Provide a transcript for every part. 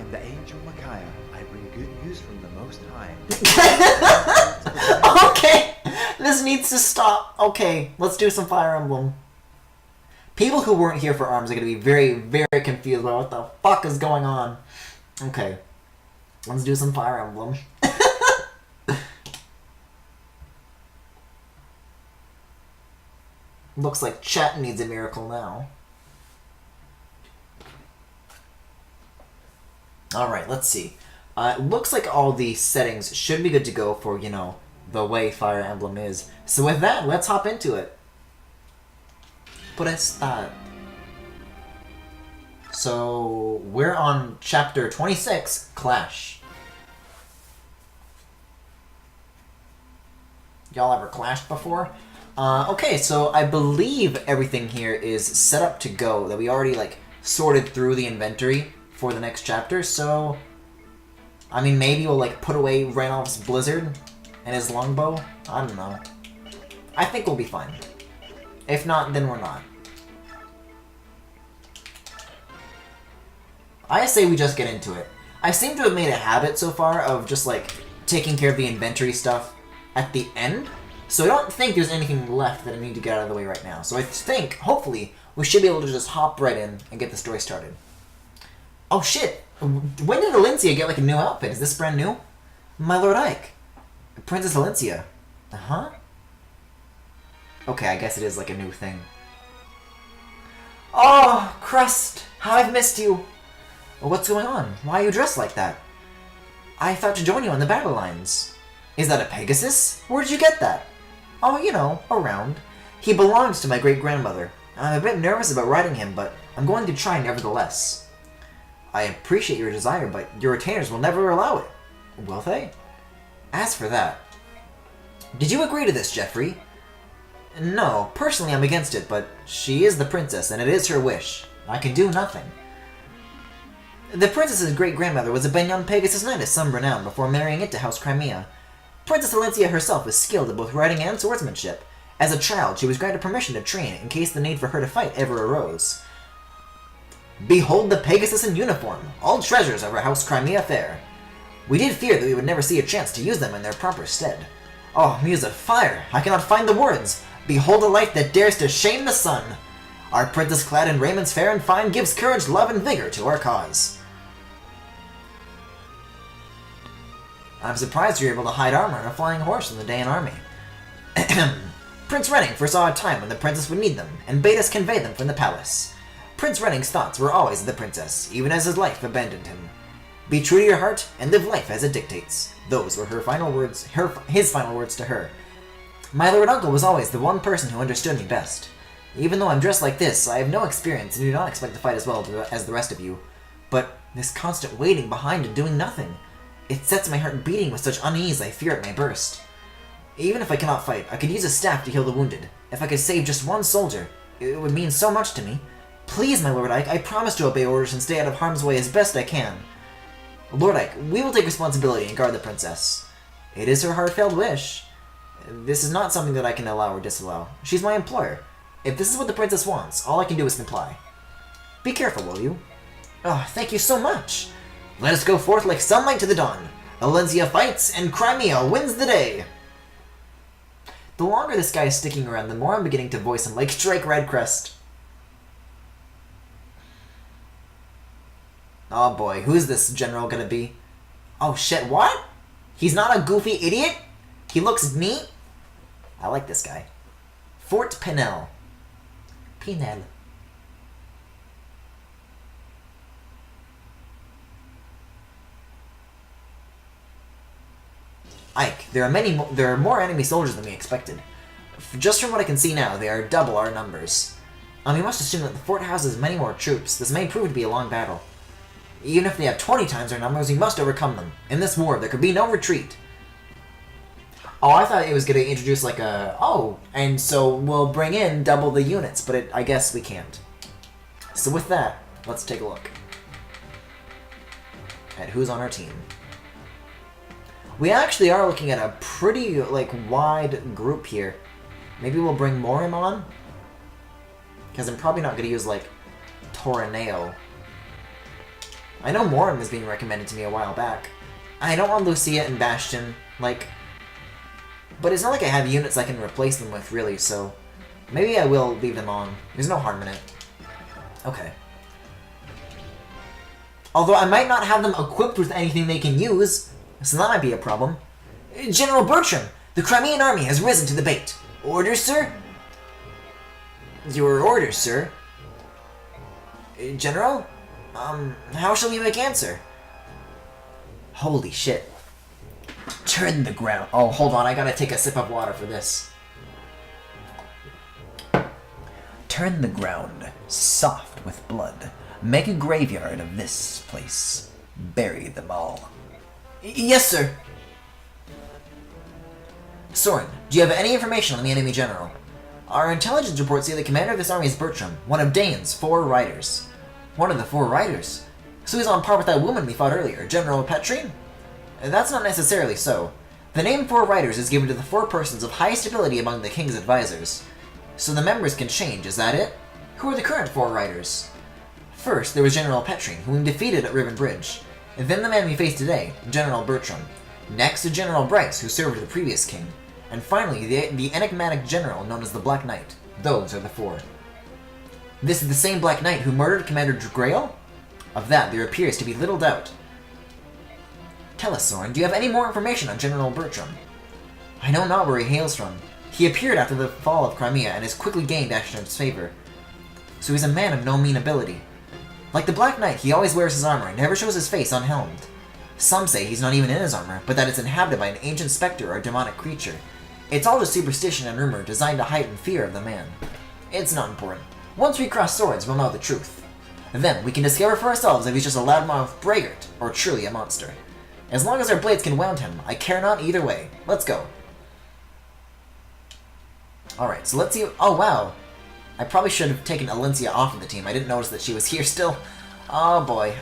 am the angel Micaiah. I bring good news from the Most High. Okay, this needs to stop. Okay, let's do some Fire Emblem. People who weren't here for ARMS are going to be very, very confused about what the fuck is going on. Okay, let's do some Fire Emblem. Looks like chat needs a miracle now. Alright, let's see. It looks like all the settings should be good to go for, you know, the way Fire Emblem is. So with that, let's hop into it. Press start. So, we're on chapter 26, Clash. Y'all ever clashed before? Okay, so I believe everything here is set up to go, that we already, like, sorted through the inventory for the next chapter, so... I mean, maybe we'll, like, put away Ranulph's Blizzard and his longbow? I don't know. I think we'll be fine. If not, then we're not. I say we just get into it. I seem to have made a habit so far of just, like, taking care of the inventory stuff at the end, so I don't think there's anything left that I need to get out of the way right now. So I think, hopefully, we should be able to just hop right in and get the story started. Oh shit! When did Valencia get, like, a new outfit? Is this brand new? My Lord Ike. Princess Valencia. Uh-huh. Okay, I guess it is, like, a new thing. Oh, Crust! How I've missed you! What's going on? Why are you dressed like that? I thought to join you on the battle lines. Is that a Pegasus? Where did you get that? Oh, you know, around. He belongs to my great-grandmother. I'm a bit nervous about riding him, but I'm going to try nevertheless. I appreciate your desire, but your retainers will never allow it. Will they? As for that... Did you agree to this, Geoffrey? No, personally I'm against it, but she is the princess, and it is her wish. I can do nothing. The princess's great-grandmother was a Benyon Pegasus knight of some renown before marrying into House Crimea. Princess Valencia herself was skilled at both riding and swordsmanship. As a child, she was granted permission to train in case the need for her to fight ever arose. Behold the Pegasus in uniform, all treasures of our House Crimea fair. We did fear that we would never see a chance to use them in their proper stead. Oh, muse of fire, I cannot find the words. Behold a light that dares to shame the sun. Our princess clad in raiments fair and fine gives courage, love, and vigor to our cause. I'm surprised you were able to hide armor on a flying horse in the Dayan army. Prince Renning foresaw a time when the princess would need them, and bade us convey them from the palace. Prince Renning's thoughts were always of the princess, even as his life abandoned him. Be true to your heart, and live life as it dictates. Those were her final words, his final words to her. My lord uncle was always the one person who understood me best. Even though I'm dressed like this, I have no experience and do not expect to fight as well as the rest of you. But this constant waiting behind and doing nothing, it sets my heart beating with such unease I fear it may burst. Even if I cannot fight, I could use a staff to heal the wounded. If I could save just one soldier, it would mean so much to me. Please, my Lord Ike, I promise to obey orders and stay out of harm's way as best I can. Lord Ike, we will take responsibility and guard the princess. It is her heartfelt wish. This is not something that I can allow or disallow. She's my employer. If this is what the princess wants, all I can do is comply. Be careful, will you? Oh, thank you so much. Let us go forth like sunlight to the dawn. Valencia fights, and Crimea wins the day. The longer this guy is sticking around, the more I'm beginning to voice him like Strike Redcrest. Oh boy, who's this general gonna be? Oh shit, what? He's not a goofy idiot? He looks neat? I like this guy. Fort Pinel. Pinel. Ike, there are more enemy soldiers than we expected. Just from what I can see now, they are double our numbers. We must assume that the fort houses many more troops. This may prove to be a long battle. Even if they have 20 times our numbers, we must overcome them. In this war, there could be no retreat. Oh, I thought it was going to introduce like a... Oh, and so we'll bring in double the units, but I guess we can't. So with that, let's take a look at who's on our team. We actually are looking at a pretty, like, wide group here. Maybe we'll bring Morim on? Because I'm probably not going to use, like, Toraneo. I know Morin was being recommended to me a while back. I don't want Lucia and Bastion, like... But it's not like I have units I can replace them with, really, so... Maybe I will leave them on. There's no harm in it. Okay. Although I might not have them equipped with anything they can use, so that might be a problem. General Bertram, the Crimean army has risen to the bait. Orders, sir? Your orders, sir. General? How shall we make answer? Holy shit. Turn the ground. Oh, hold on, I gotta take a sip of water for this. Turn the ground soft with blood. Make a graveyard of this place. Bury them all. Yes, sir. Soren, do you have any information on the enemy general? Our intelligence reports say the commander of this army is Bertram, one of Dane's 4 riders. One of the 4 riders? So he's on par with that woman we fought earlier, General Petrine? That's not necessarily so. The name 4 riders is given to the 4 persons of highest ability among the king's advisors. So the members can change, is that it? Who are the current 4 riders? First, there was General Petrine, whom we defeated at Riven Bridge. And then the man we face today, General Bertram. Next to General Bryce, who served the previous king. And finally, the enigmatic general known as the Black Knight. Those are the 4. This is the same Black Knight who murdered Commander Grail? Of that, there appears to be little doubt. Tell us, Soren, do you have any more information on General Bertram? I know not where he hails from. He appeared after the fall of Crimea and has quickly gained Ashton's favor. So he's a man of no mean ability. Like the Black Knight, he always wears his armor and never shows his face unhelmed. Some say he's not even in his armor, but that it's inhabited by an ancient specter or demonic creature. It's all just superstition and rumor designed to heighten fear of the man. It's not important. Once we cross swords, we'll know the truth. Then we can discover for ourselves if he's just a loudmouth braggart or truly a monster. As long as our blades can wound him, I care not either way. Let's go. Alright, so let's see. Oh, wow. I probably should have taken Alencia off of the team. I didn't notice that she was here still. Oh, boy.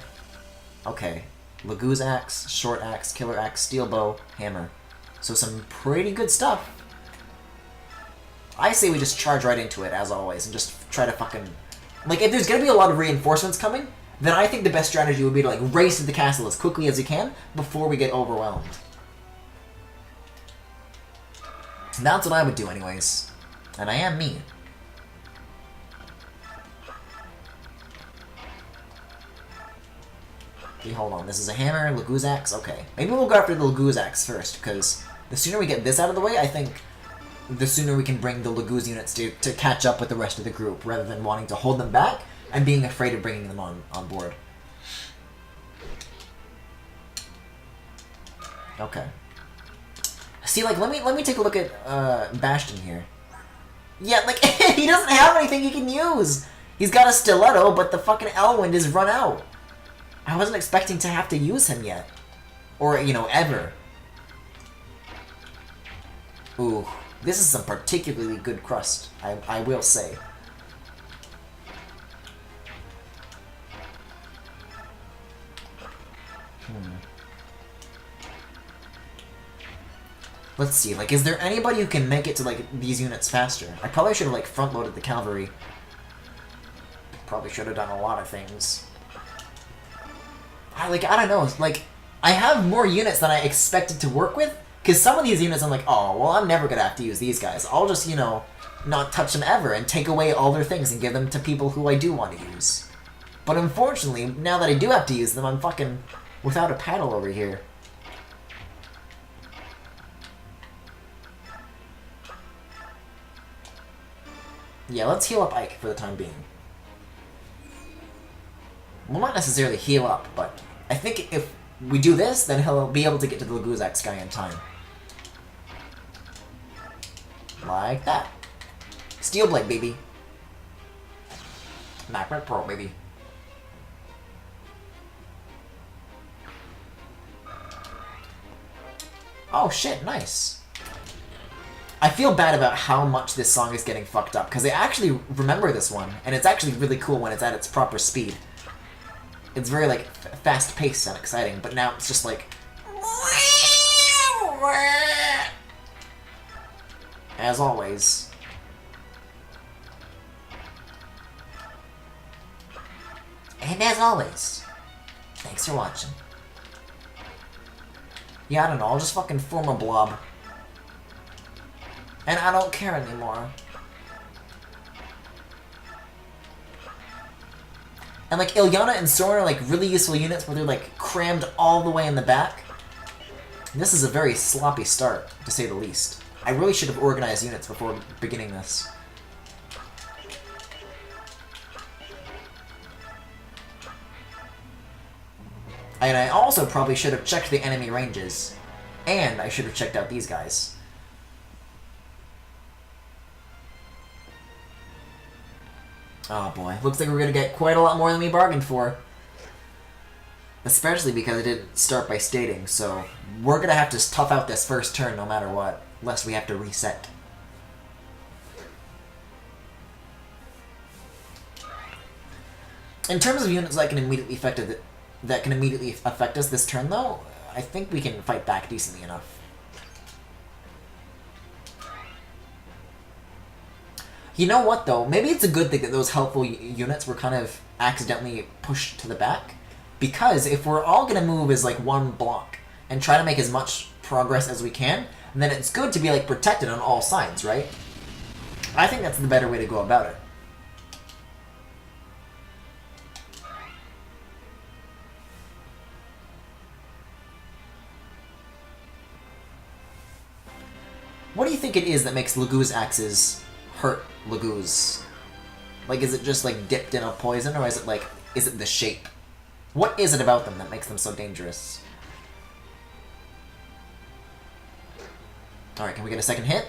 Okay. Laguz Axe, Short Axe, Killer Axe, Steel Bow, Hammer. So some pretty good stuff. I say we just charge right into it, as always, and just try to fucking... Like, if there's gonna be a lot of reinforcements coming, then I think the best strategy would be to, like, race to the castle as quickly as you can before we get overwhelmed. That's what I would do anyways. And I am me. Okay, hold on. This is a hammer, Laguz Axe. Okay. Maybe we'll go after the Laguz Axe first, because the sooner we get this out of the way, I think the sooner we can bring the Laguz units to catch up with the rest of the group, rather than wanting to hold them back and being afraid of bringing them on board. Okay. See, like, let me take a look at Bastion here. Yeah, like, he doesn't have anything he can use! He's got a stiletto, but the fucking Elwind is run out. I wasn't expecting to have to use him yet. Or, you know, ever. Ooh, this is some particularly good crust, I will say. Let's see, like, is there anybody who can make it to, like, these units faster? I probably should have, like, front-loaded the cavalry. Probably should have done a lot of things. I don't know, like, I have more units than I expected to work with, because some of these units I'm like, oh, well, I'm never gonna have to use these guys. I'll just, you know, not touch them ever and take away all their things and give them to people who I do want to use. But unfortunately, now that I do have to use them, I'm fucking without a paddle over here. Yeah, let's heal up Ike for the time being. Well, not necessarily heal up, but I think if we do this, then he'll be able to get to the Laguz Axe guy in time. Like that. Steel Blade, baby. MacBook Pro, baby. Oh shit, nice. I feel bad about how much this song is getting fucked up, because I actually remember this one, and it's actually really cool when it's at its proper speed. It's very, like, fast-paced and exciting, but now it's just like... As always. And as always, thank Thanks for watching. Yeah, I don't know, I'll just fucking form a blob. And I don't care anymore. And like, Ilyana and Soren are like really useful units, but they're like crammed all the way in the back. And this is a very sloppy start, to say the least. I really should have organized units before beginning this. And I also probably should have checked the enemy ranges. And I should have checked out these guys. Oh boy, looks like we're gonna get quite a lot more than we bargained for. Especially because I didn't start by stating, so we're gonna have to tough out this first turn no matter what, lest we have to reset. In terms of units that can immediately affect us this turn, though, I think we can fight back decently enough. You know what, though? Maybe it's a good thing that those helpful units were kind of accidentally pushed to the back. Because if we're all going to move as, like, one block and try to make as much progress as we can, then it's good to be, like, protected on all sides, right? I think that's the better way to go about it. What do you think it is that makes Lagoo's axes hurt Lagoo's? Like, is it just, like, dipped in a poison, or is it, like, is it the shape? What is it about them that makes them so dangerous? Alright, can we get a second hit?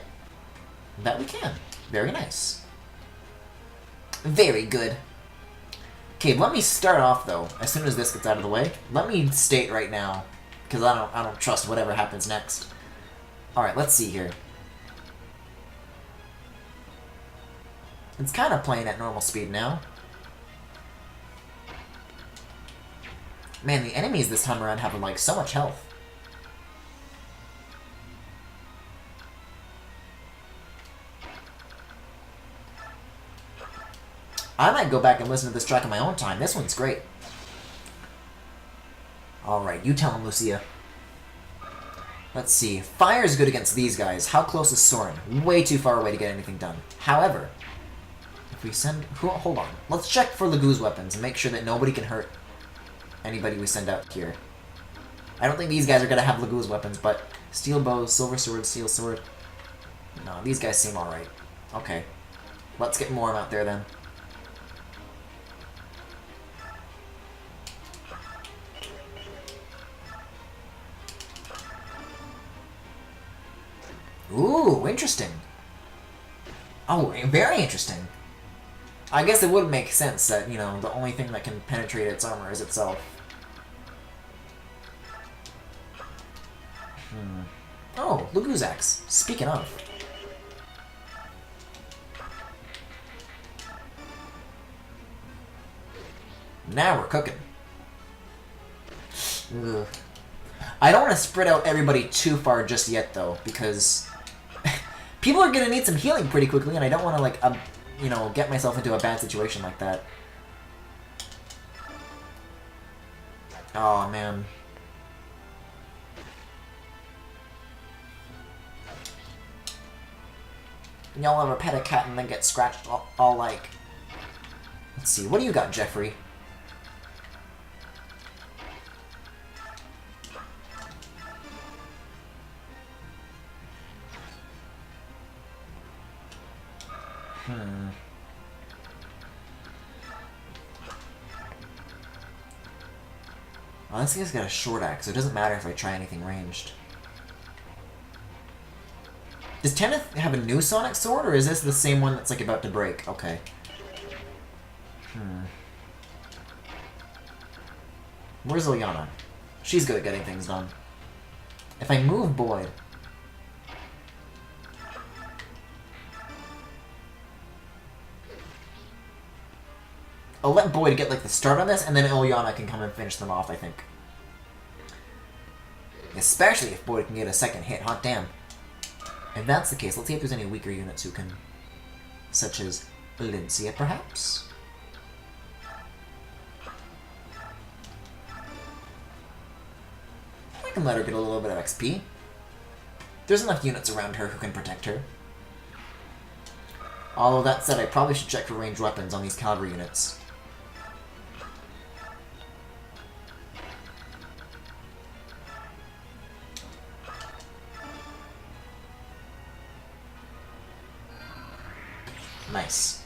That we can. Very nice. Very good. Okay, let me start off, though, as soon as this gets out of the way. Let me state right now, because I don't trust whatever happens next. Alright, let's see here. It's kind of playing at normal speed now. Man, the enemies this time around have, like, so much health. I might go back and listen to this track on my own time. This one's great. Alright, you tell him, Lucia. Let's see. Fire is good against these guys. How close is Soren? Way too far away to get anything done. However, if we send... Hold on. Let's check for Lagoo's weapons and make sure that nobody can hurt anybody we send out here. I don't think these guys are going to have Lagoo's weapons, but steel bow, silver sword, steel sword. No, these guys seem alright. Okay. Let's get more out there then. Ooh, interesting. Oh, very interesting. I guess it would make sense that, you know, the only thing that can penetrate its armor is itself. Oh, Lagoo's axe. Speaking of. Now we're cooking. Ugh. I don't want to spread out everybody too far just yet, though, because people are going to need some healing pretty quickly, and I don't want to, like, you know, get myself into a bad situation like that. Oh, man. Y'all ever pet a cat and then get scratched all like... Let's see, what do you got, Jeffrey? Well, this guy's got a short axe, so it doesn't matter if I try anything ranged. Does Tenneth have a new Sonic Sword, or is this the same one that's, like, about to break? Okay. Where's Ilyana? She's good at getting things done. If I move Boyd... I'll let Boyd get, like, the start on this, and then Ilyana can come and finish them off, I think. Especially if Boyd can get a second hit. Hot damn. If that's the case, let's see if there's any weaker units who can... Such as Valencia, perhaps? can let her get a little bit of XP. There's enough units around her who can protect her. Although that said, I probably should check for ranged weapons on these cavalry units. Nice.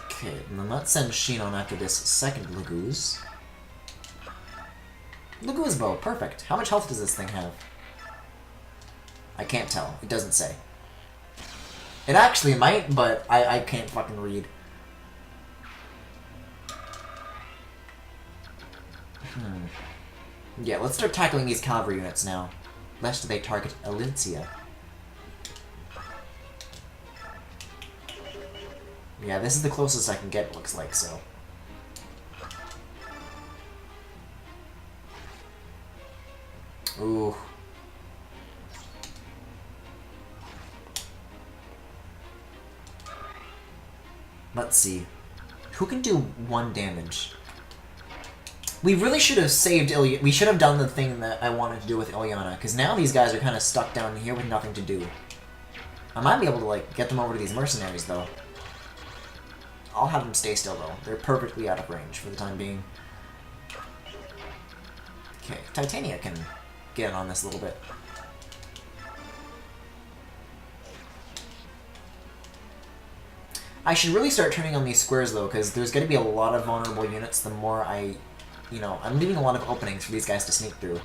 Okay, and then let's send Sheen on after this second Laguz. Laguz bow, perfect. How much health does this thing have? I can't tell. It doesn't say. It actually might, but I can't fucking read. Yeah, let's start tackling these cavalry units now, lest they target Alincia. Yeah, this is the closest I can get, it looks like, so. Ooh. Let's see. Who can do 1 damage? We really should have saved Ilyana. We should have done the thing that I wanted to do with Ilyana, because now these guys are kind of stuck down here with nothing to do. I might be able to, like, get them over to these mercenaries, though. I'll have them stay still, though. They're perfectly out of range for the time being. Okay, Titania can get in on this a little bit. I should really start turning on these squares, though, because there's going to be a lot of vulnerable units the more I... You know, I'm leaving a lot of openings for these guys to sneak through.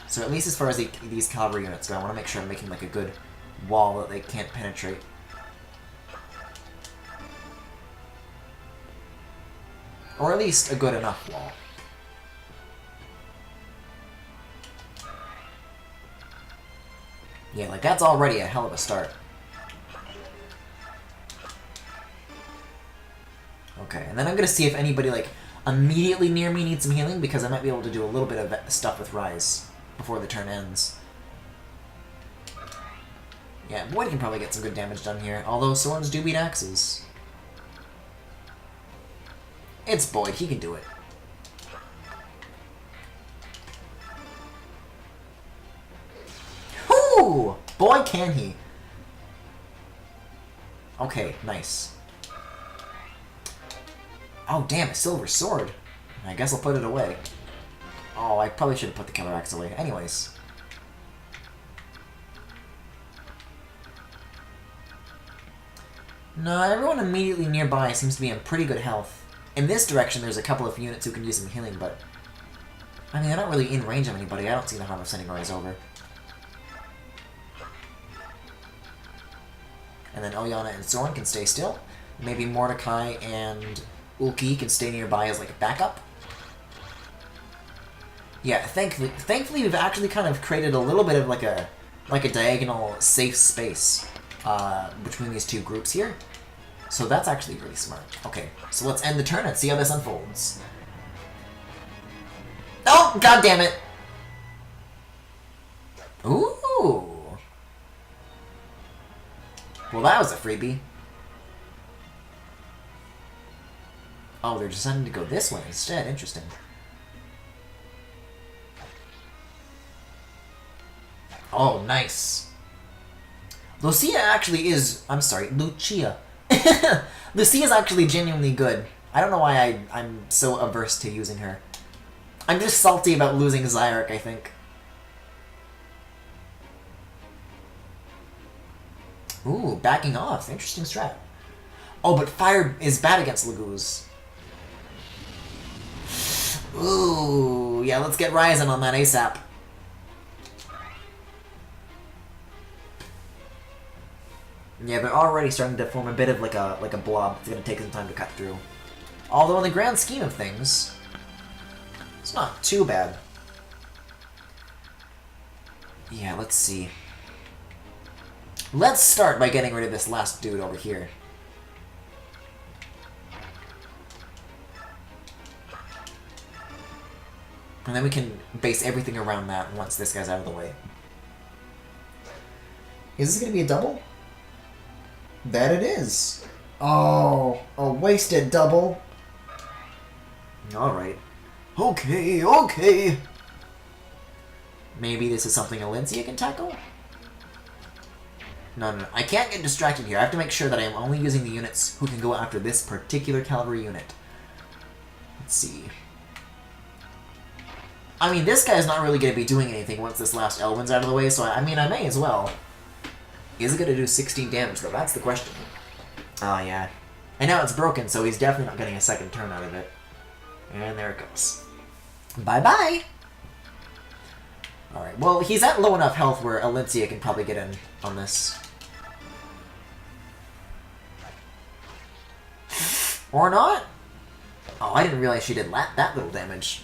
So at least as far as these cavalry units go, I want to make sure I'm making, like, a good wall that they can't penetrate. Or at least a good enough wall. Yeah, like, that's already a hell of a start. Okay, and then I'm gonna see if anybody, like, immediately near me needs some healing, because I might be able to do a little bit of stuff with Rise before the turn ends. Yeah, Boyd can probably get some good damage done here, although swords do beat axes. It's Boyd, he can do it. Whoo! Boy, can he. Okay, nice. Oh, damn, a silver sword. I guess I'll put it away. Oh, I probably should have put the killer axe away. Anyways. No, everyone immediately nearby seems to be in pretty good health. In this direction, there's a couple of units who can use some healing, but... I mean, they're not really in range of anybody. I don't see the harm of sending Rise over. And then Ilyana and Soren can stay still. Maybe Mordecai and Ulki can stay nearby as, like, a backup. Yeah, thankfully we've actually kind of created a little bit of, like a diagonal safe space between these two groups here. So that's actually really smart. Okay, so let's end the turn and see how this unfolds. Oh, god damn it! Ooh! Well, that was a freebie. Oh, they're deciding to go this way instead. Interesting. Oh, nice. Lucia actually is... I'm sorry, Lucia. Lucia is actually genuinely good. I don't know why I'm so averse to using her. I'm just salty about losing Zyark, I think. Ooh, backing off. Interesting strat. Oh, but fire is bad against Laguz. Ooh, yeah, let's get Ryzen on that ASAP. Yeah, they're already starting to form a bit of like a blob. It's gonna take some time to cut through. Although in the grand scheme of things, it's not too bad. Yeah, let's see. Let's start by getting rid of this last dude over here. And then we can base everything around that once this guy's out of the way. Is this gonna be a double? That it is. Oh, a wasted double. Alright. Okay, okay! Maybe this is something Alencia can tackle? No. I can't get distracted here. I have to make sure that I am only using the units who can go after this particular cavalry unit. Let's see. I mean, this guy's not really going to be doing anything once this last Elwyn's out of the way, so I mean, I may as well. Is it going to do 16 damage, though? That's the question. Oh, yeah. And now it's broken, so he's definitely not getting a second turn out of it. And there it goes. Bye-bye! Alright, well, he's at low enough health where Alencia can probably get in on this. Or not? Oh, I didn't realize she did that little damage.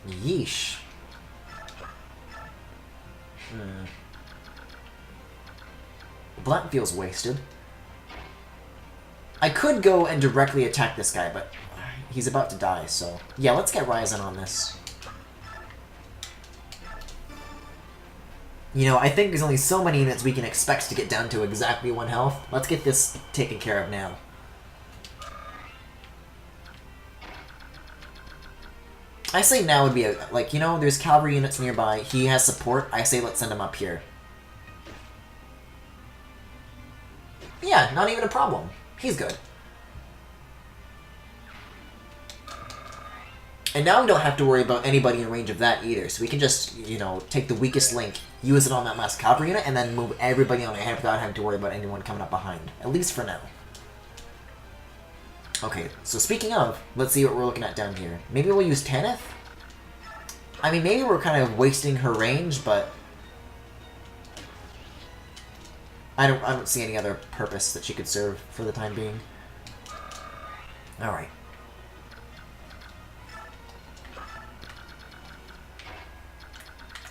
Yeesh. Black feels wasted. I could go and directly attack this guy, but he's about to die, so... Yeah, let's get Ryzen on this. You know, I think there's only so many units we can expect to get down to exactly 1 health. Let's get this taken care of now. I say now would be a... Like, you know, there's cavalry units nearby. He has support. I say let's send him up here. Yeah, not even a problem. He's good. And now we don't have to worry about anybody in range of that either, so we can just, you know, take the weakest link, use it on that last cavalry unit, and then move everybody on ahead without having to worry about anyone coming up behind. At least for now. Okay, so speaking of, let's see what we're looking at down here. Maybe we'll use Tanith? I mean, maybe we're kind of wasting her range, but... I don't see any other purpose that she could serve for the time being. Alright.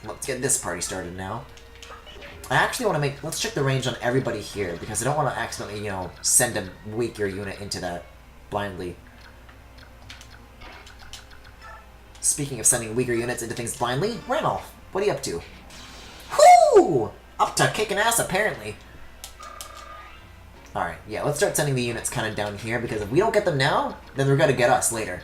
Let's get this party started now. I actually want to make... Let's check the range on everybody here, because I don't want to accidentally, you know, send a weaker unit into that blindly. Speaking of sending weaker units into things blindly, Ranulph, what are you up to? Whoo! Up to kicking ass, apparently. Alright, yeah, let's start sending the units kind of down here, because if we don't get them now, then they're going to get us later.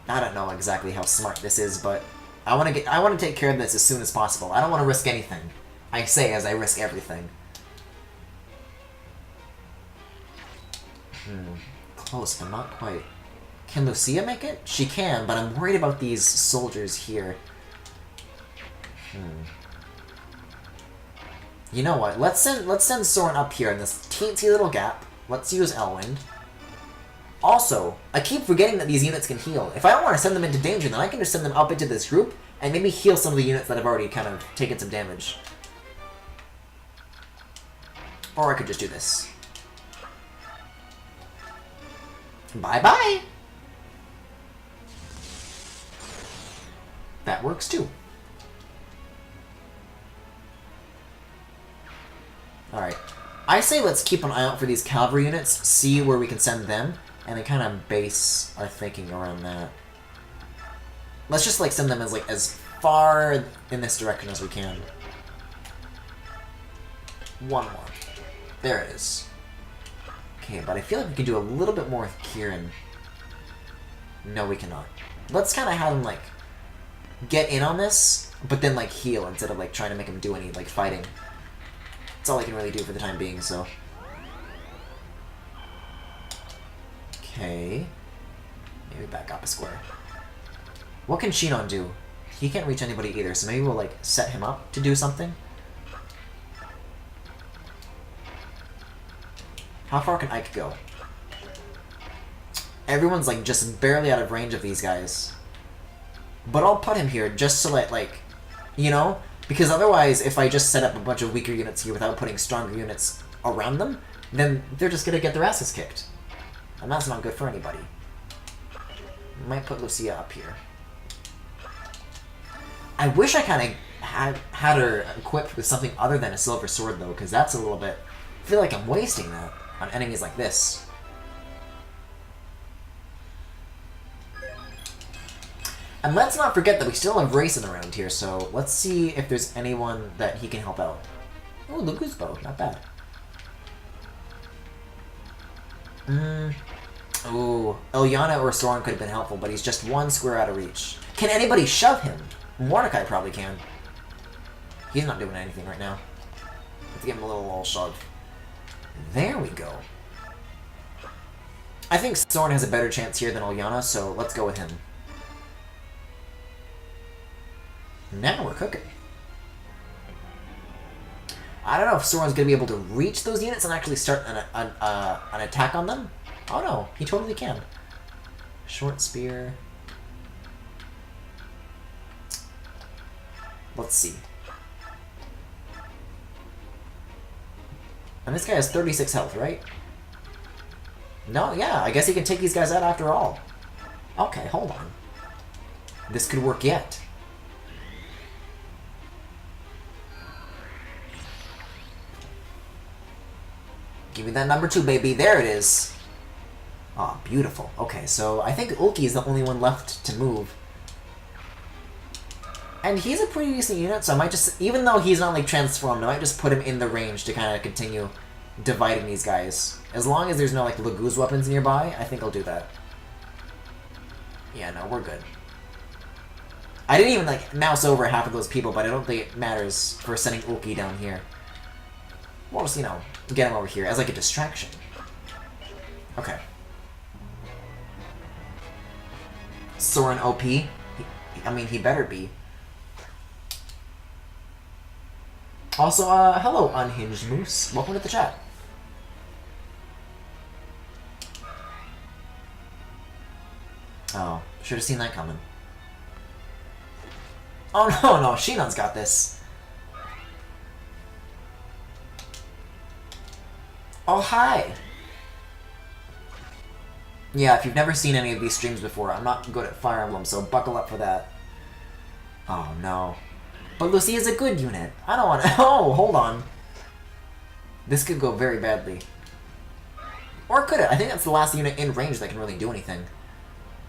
I don't know exactly how smart this is, but I want to take care of this as soon as possible. I don't want to risk anything. I say as I risk everything. Close, but not quite. Can Lucia make it? She can, but I'm worried about these soldiers here. You know what? Let's send Soren up here in this teensy little gap. Let's use Elwind. Also, I keep forgetting that these units can heal. If I don't want to send them into danger, then I can just send them up into this group and maybe heal some of the units that have already kind of taken some damage. Or I could just do this. Bye-bye! That works too. Alright. I say let's keep an eye out for these cavalry units, see where we can send them, and then kind of base our thinking around that. Let's just like send them as far in this direction as we can. One more. There it is. Okay, but I feel like we can do a little bit more with Kieran. No, we cannot. Let's kind of have him like get in on this, but then like heal instead of like trying to make him do any like fighting. That's all I can really do for the time being, so. Okay. Maybe back up a square. What can Shinon do? He can't reach anybody either, so maybe we'll like set him up to do something. How far can Ike go? Everyone's like just barely out of range of these guys. But I'll put him here just to let like, you know? Because otherwise, if I just set up a bunch of weaker units here without putting stronger units around them, then they're just gonna get their asses kicked. And that's not good for anybody. Might put Lucia up here. I wish I kind of had her equipped with something other than a silver sword, though, because that's a little bit... I feel like I'm wasting that on enemies like this. And let's not forget that we still have Rayson around here, so let's see if there's anyone that he can help out. Oh, the Goosebow, not bad. Ooh, Ilyana or Soren could have been helpful, but he's just one square out of reach. Can anybody shove him? Mordecai probably can. He's not doing anything right now. Let's give him a little shove. There we go. I think Soren has a better chance here than Ilyana, so let's go with him. Now we're cooking. I don't know if Soren's going to be able to reach those units and actually start an attack on them. Oh no, he totally can. Short spear. Let's see. And this guy has 36 health, right? No, yeah, I guess he can take these guys out after all. Okay, hold on. This could work yet. Give me that number 2, baby. There it is. Ah, beautiful. Okay, so I think Ulki is the only one left to move. And he's a pretty decent unit, so I might just, even though he's not like transformed, I might just put him in the range to kind of continue dividing these guys. As long as there's no like Laguz weapons nearby, I think I'll do that. Yeah, no, we're good. I didn't even like mouse over half of those people, but I don't think it matters for sending Ulki down here. We'll just, you know, get him over here as like a distraction. Okay. Soren OP? I mean, he better be. Also, hello, Unhinged Moose. Welcome to the chat. Oh, should have seen that coming. Oh no, no, Shinon's got this. Oh, hi! Yeah, if you've never seen any of these streams before, I'm not good at Fire Emblem, so buckle up for that. Oh no. But Lucy is a good unit. I don't want to... Oh, hold on. This could go very badly. Or could it? I think that's the last unit in range that can really do anything.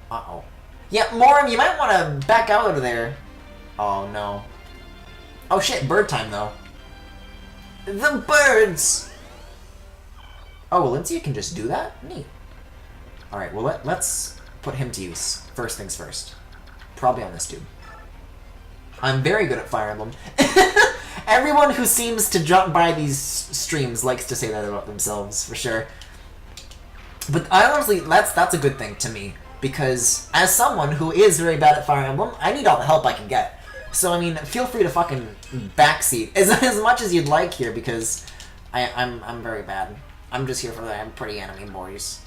Uh-oh. Yeah, Morim, you might want to back out of there. Oh, no. Oh, shit. Bird time, though. The birds! Oh, well, Lindsay can just do that? Neat. Alright, well, let's put him to use. First things first. Probably on this dude. I'm very good at Fire Emblem. Everyone who seems to drop by these streams likes to say that about themselves, for sure. But I honestly, that's a good thing to me, because as someone who is very bad at Fire Emblem, I need all the help I can get. So, I mean, feel free to fucking backseat as much as you'd like here, because I'm very bad. I'm just here for the pretty enemy boys.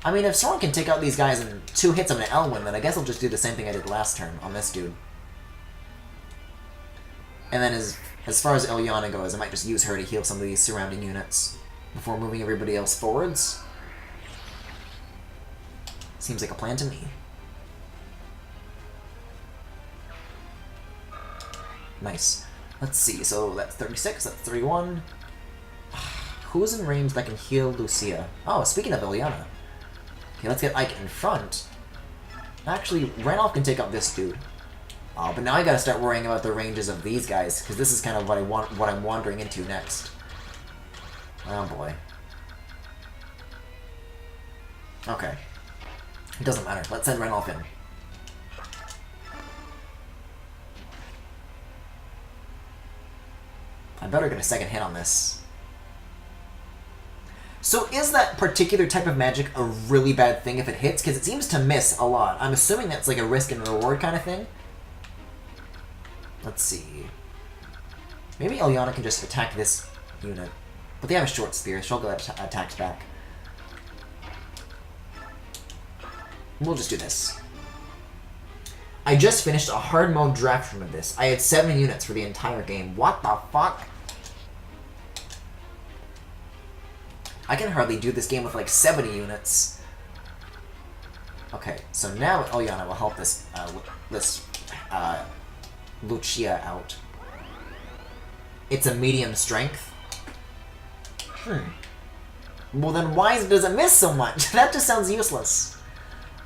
I mean, if someone can take out these guys in 2 hits of an Elwyn, then I guess I'll just do the same thing I did last turn on this dude. And then as far as Ilyana goes, I might just use her to heal some of these surrounding units before moving everybody else forwards. Seems like a plan to me. Nice. Let's see, so that's 36, that's 31. Who's in range that can heal Lucia? Oh, speaking of Ilyana. Okay, let's get Ike in front. Actually, Randolph can take out this dude. Oh, but now I gotta start worrying about the ranges of these guys, because this is kind of what I'm wandering into next. Oh boy. Okay. It doesn't matter. Let's send Randolph in. I better get a second hit on this. So is that particular type of magic a really bad thing if it hits? Because it seems to miss a lot. I'm assuming that's like a risk and reward kind of thing. Let's see. Maybe Ilyana can just attack this unit. But they have a short spear. She'll go attacks back. We'll just do this. I just finished a hard mode draft room of this. I had 7 units for the entire game. What the fuck? I can hardly do this game with like 70 units. Okay, so now Ilyana will help this Lucia out. It's a medium strength. Well then why does it miss so much? That just sounds useless.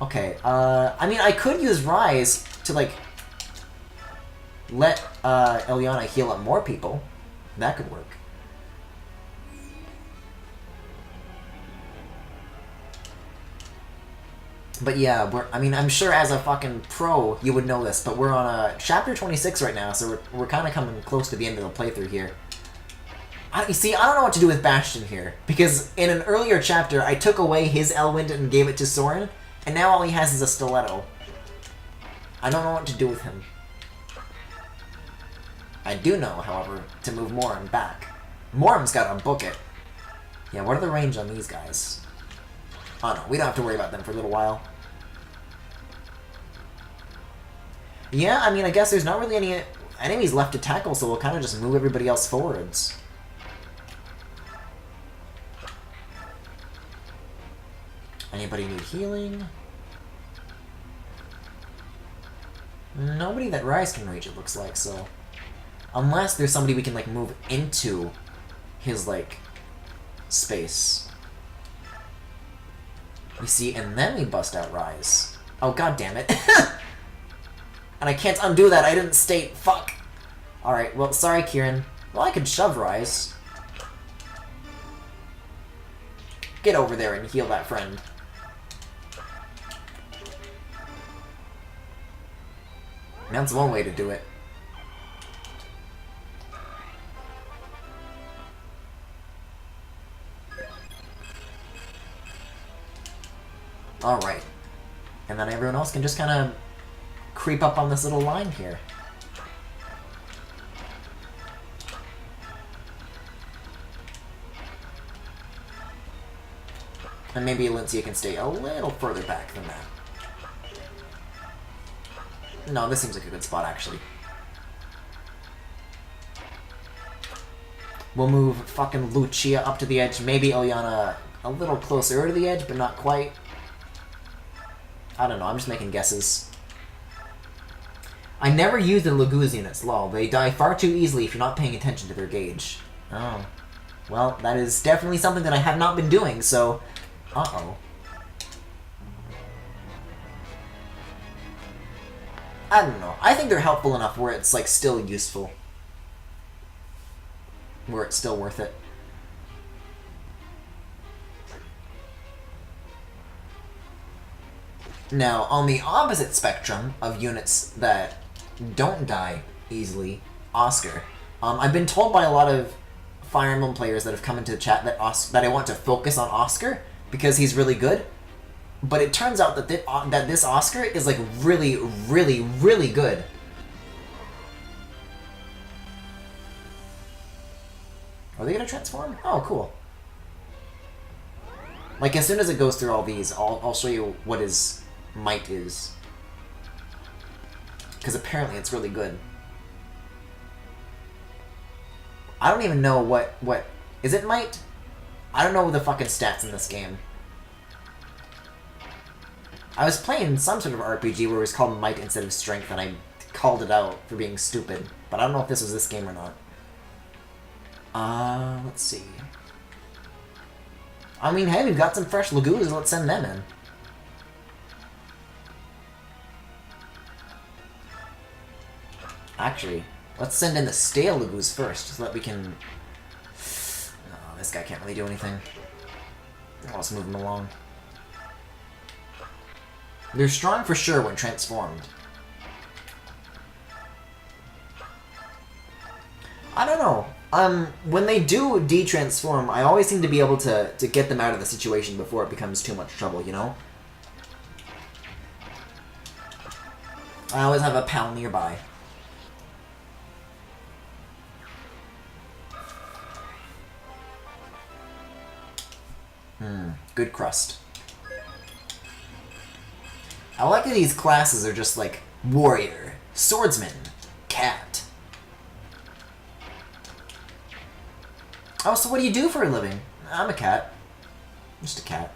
Okay, I mean I could use Rise to like let Ilyana heal up more people. That could work. But yeah, I mean, I'm sure as a fucking pro, you would know this, but we're on chapter 26 right now, so we're kind of coming close to the end of the playthrough here. You see, I don't know what to do with Bastion here, because in an earlier chapter, I took away his Elwind and gave it to Soren, and now all he has is a stiletto. I don't know what to do with him. I do know, however, to move Morim back. Morim's got to book it. Yeah, what are the range on these guys? Oh no, we don't have to worry about them for a little while. Yeah, I mean, I guess there's not really any enemies left to tackle, so we'll kind of just move everybody else forwards. Anybody need healing? Nobody that Rise can reach, it looks like, so... Unless there's somebody we can, like, move into his, like, space. You see, and then we bust out Rise. Oh, god damn it. And I can't undo that, I didn't state. Fuck! Alright, well, sorry, Kieran. Well, I could shove Rise. Get over there and heal that friend. That's one way to do it. Alright. And then everyone else can just kind of creep up on this little line here. And maybe Alincia can stay a little further back than that. No, this seems like a good spot, actually. We'll move fucking Lucia up to the edge. Maybe Ilyana a little closer to the edge, but not quite. I don't know, I'm just making guesses. I never use the Laguz units, lol. They die far too easily if you're not paying attention to their gauge. Oh. Well, that is definitely something that I have not been doing, so... Uh-oh. I don't know. I think they're helpful enough where it's, like, still useful. Where it's still worth it. Now, on the opposite spectrum of units that don't die easily, Oscar. I've been told by a lot of Fire Emblem players that have come into the chat that I want to focus on Oscar because he's really good. But it turns out that this Oscar is, like, really, really, really good. Are they gonna transform? Oh, cool. Like, as soon as it goes through all these, I'll show you what his might is. Because apparently it's really good. I don't even know what... Is it might? I don't know the fucking stats in this game. I was playing some sort of RPG where it was called might instead of strength, and I called it out for being stupid. But I don't know if this was this game or not. Let's see. I mean, hey, we've got some fresh Laguz, let's send them in. Actually, let's send in the stale Laguz first, so that we can... Oh, this guy can't really do anything. Let's move him along. They're strong for sure when transformed. I don't know. When they do de-transform, I always seem to be able to get them out of the situation before it becomes too much trouble, you know? I always have a pal nearby. Good crust. I like that these classes are just like warrior, swordsman, cat. Oh, so what do you do for a living? I'm a cat. Just a cat.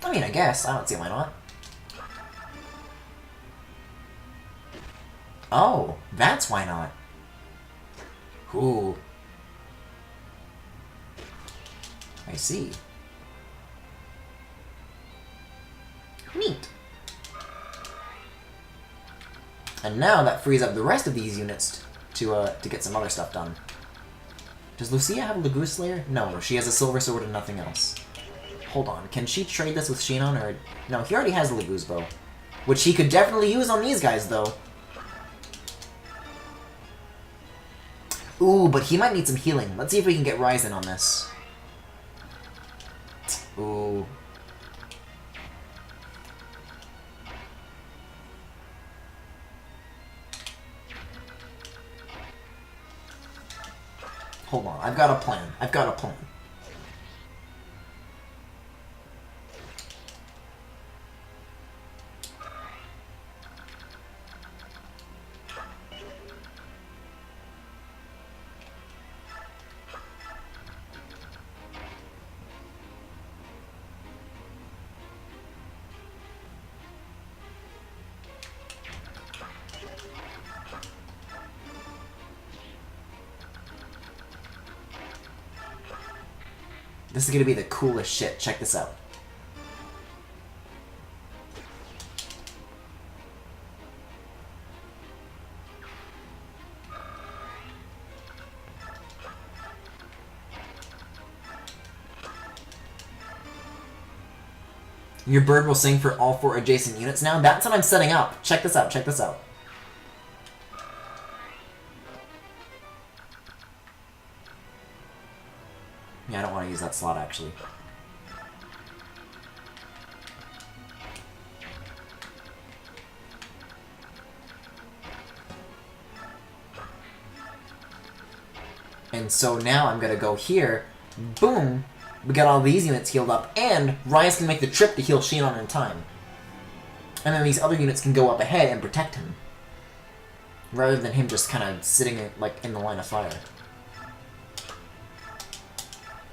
I mean, I guess. I don't see why not. Oh, that's why not. Ooh. I see. Neat. And now that frees up the rest of these units to get some other stuff done. Does Lucia have a Lagoo Slayer? No, she has a Silver Sword and nothing else. Hold on, can she trade this with Shinon, or... No, he already has a Lagoo's Bow. Which he could definitely use on these guys, though. Ooh, but he might need some healing. Let's see if we can get Ryzen on this. Ooh. Hold on, I've got a plan. I've got a plan. This is gonna be the coolest shit. Check this out. Your bird will sing for all 4 adjacent units now? That's what I'm setting up. Check this out, check this out. Yeah, I don't want to use that slot, actually. And so now I'm going to go here. Boom! We got all these units healed up, and Ryan can make the trip to heal Shinon in time. And then these other units can go up ahead and protect him. Rather than him just kind of sitting like in the line of fire.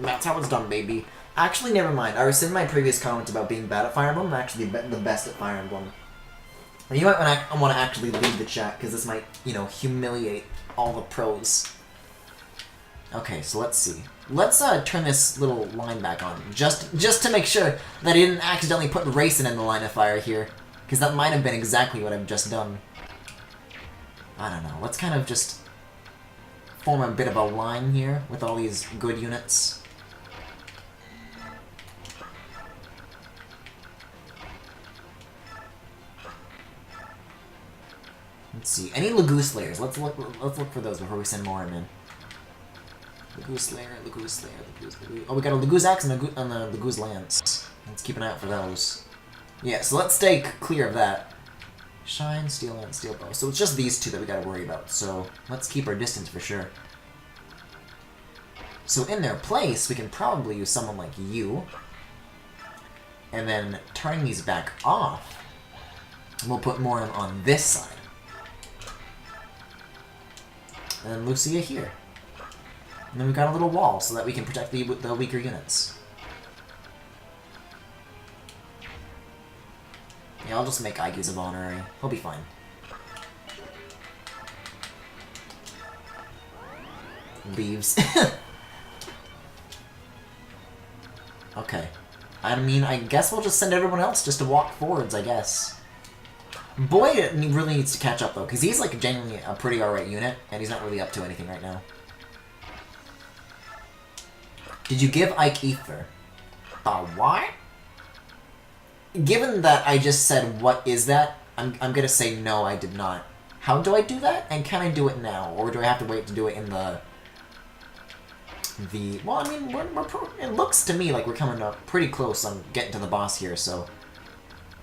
That's how it's done, baby. Actually, never mind. I rescind my previous comments about being bad at Fire Emblem. I'm actually the best at Fire Emblem. And you might want to actually leave the chat, because this might, you know, humiliate all the pros. Okay, so let's see. Let's turn this little line back on, just to make sure that I didn't accidentally put Racing in the line of fire here, because that might have been exactly what I've just done. I don't know. Let's kind of just form a bit of a line here with all these good units. Let's see. Any Lagoo Slayers? Let's look for those before we send more in. Lagoo Slayer, Lagoo Slayer, Lagoo. Oh, we got a Lagoo's Axe and a Lagoo's Lance. Let's keep an eye out for those. Yeah, so let's stay clear of that. Shine, Steel Lance, Steel Bow. So it's just these two that we gotta worry about. So let's keep our distance for sure. So in their place, we can probably use someone like you. And then turning these back off, we'll put more on this side. And then Lucia here. And then we've got a little wall so that we can protect the weaker units. Yeah, I'll just make Aigues of Honorary. He'll be fine. Leaves. Okay. I mean, I guess we'll just send everyone else just to walk forwards, I guess. Boy really needs to catch up, though, because he's, like, genuinely a pretty alright unit, and he's not really up to anything right now. Did you give Ike Ether? What? Given that I just said, what is that? I'm gonna say no, I did not. How do I do that? And can I do it now? Or do I have to wait to do it in the... Well, I mean, it looks to me like we're coming up pretty close on getting to the boss here, so...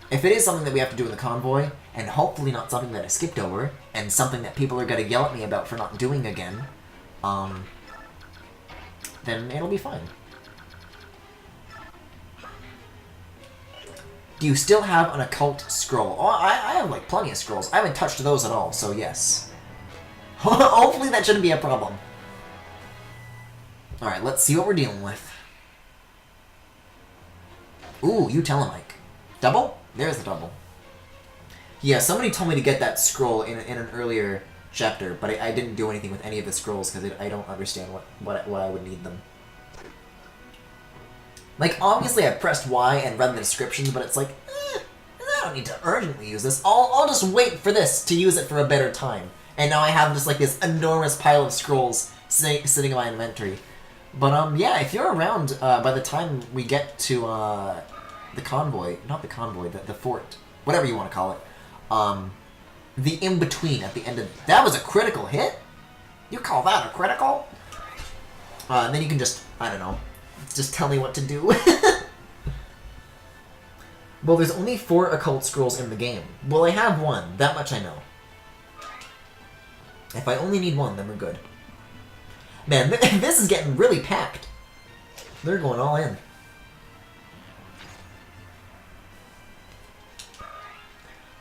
If it is something that we have to do in the convoy, and hopefully not something that I skipped over, and something that people are gonna yell at me about for not doing again, then it'll be fine. Do you still have an occult scroll? Oh, I have, like, plenty of scrolls. I haven't touched those at all, so yes. Hopefully that shouldn't be a problem. Alright, let's see what we're dealing with. Ooh, you tell him, Mike. Double? There's the double. Yeah, somebody told me to get that scroll in an earlier chapter, but I didn't do anything with any of the scrolls because I don't understand what I would need them. Like, obviously I pressed Y and read the descriptions, but it's like, I don't need to urgently use this. I'll just wait for this to use it for a better time. And now I have just like this enormous pile of scrolls sitting in my inventory. But yeah, if you're around by the time we get to the convoy, not the convoy, the fort, whatever you want to call it, the in-between at the end of... That was a critical hit? You call that a critical? And then you can just, I don't know, just tell me what to do. Well, there's only 4 occult scrolls in the game. Well, I have 1. That much I know. If I only need 1, then we're good. Man, this is getting really packed. They're going all in.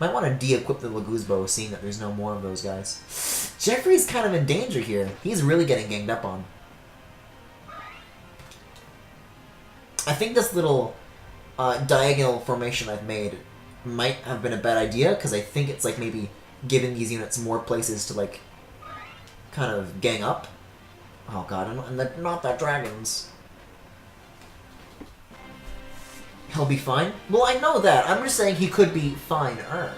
Might want to de-equip the Laguz bow, seeing that there's no more of those guys. Jeffrey's kind of in danger here. He's really getting ganged up on. I think this little diagonal formation I've made might have been a bad idea, because I think it's like maybe giving these units more places to like kind of gang up. Oh god, and not that dragons. He'll be fine? Well, I know that. I'm just saying he could be finer.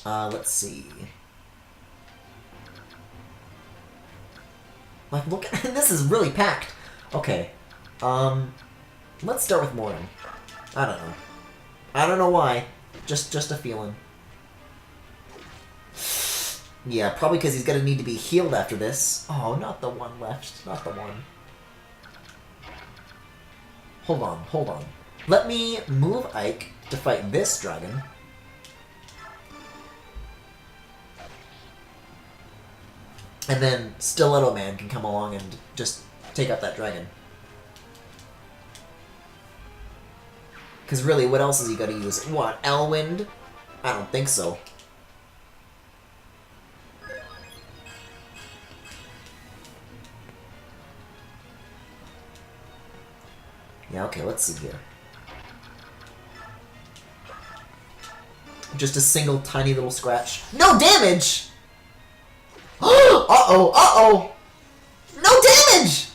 Let's see. Like, look at this is really packed. Okay. Let's start with Morin. I don't know. I don't know why. Just a feeling. Yeah, probably because he's gonna need to be healed after this. Oh, not the one left. Not the one. Hold on. Let me move Ike to fight this dragon. And then Stiletto Man can come along and just take out that dragon. Because really, what else is he gonna use? What, Elwind? I don't think so. Yeah, okay, let's see here. Just a single tiny little scratch. No damage! Uh-oh, uh-oh! No damage!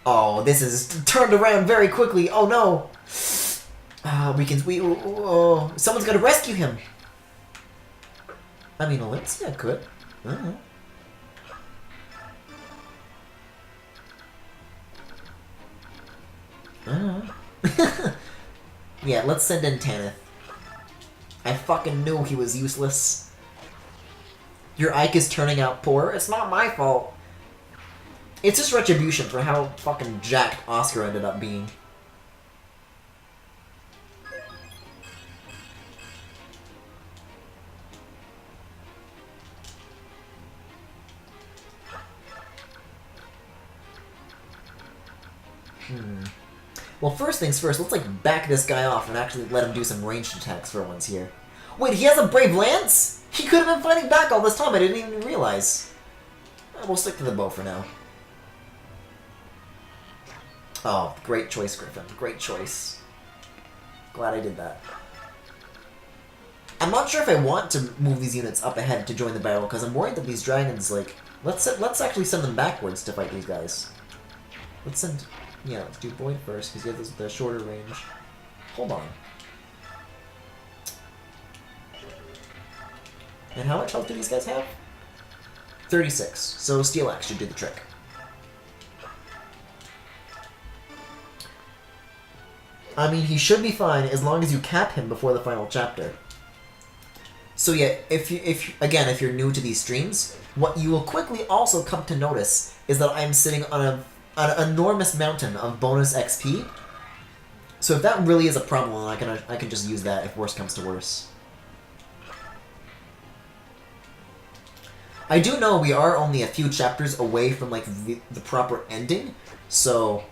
Oh, this is turned around very quickly. Oh no! Someone's gotta rescue him! I mean, Olympia could. Yeah, let's send in Tanith. I fucking knew he was useless. Your Ike is turning out poor. It's not my fault. It's just retribution for how fucking jacked Oscar ended up being. Well, first things first, let's like back this guy off and actually let him do some ranged attacks for once here. Wait, he has a Brave Lance? He could have been fighting back all this time, I didn't even realize. We'll stick to the bow for now. Oh, great choice, Griffin. Great choice. Glad I did that. I'm not sure if I want to move these units up ahead to join the battle, because I'm worried that these dragons, like... Let's actually send them backwards to fight these guys. Let's send... Yeah, let's do Void first, because he has the shorter range. Hold on. And how much health do these guys have? 36. So Steel Axe should do the trick. I mean, he should be fine as long as you cap him before the final chapter. So yeah, if you're new to these streams, what you will quickly also come to notice is that I'm sitting on an enormous mountain of bonus XP. So if that really is a problem, I can just use that if worse comes to worse. I do know we are only a few chapters away from like the proper ending, so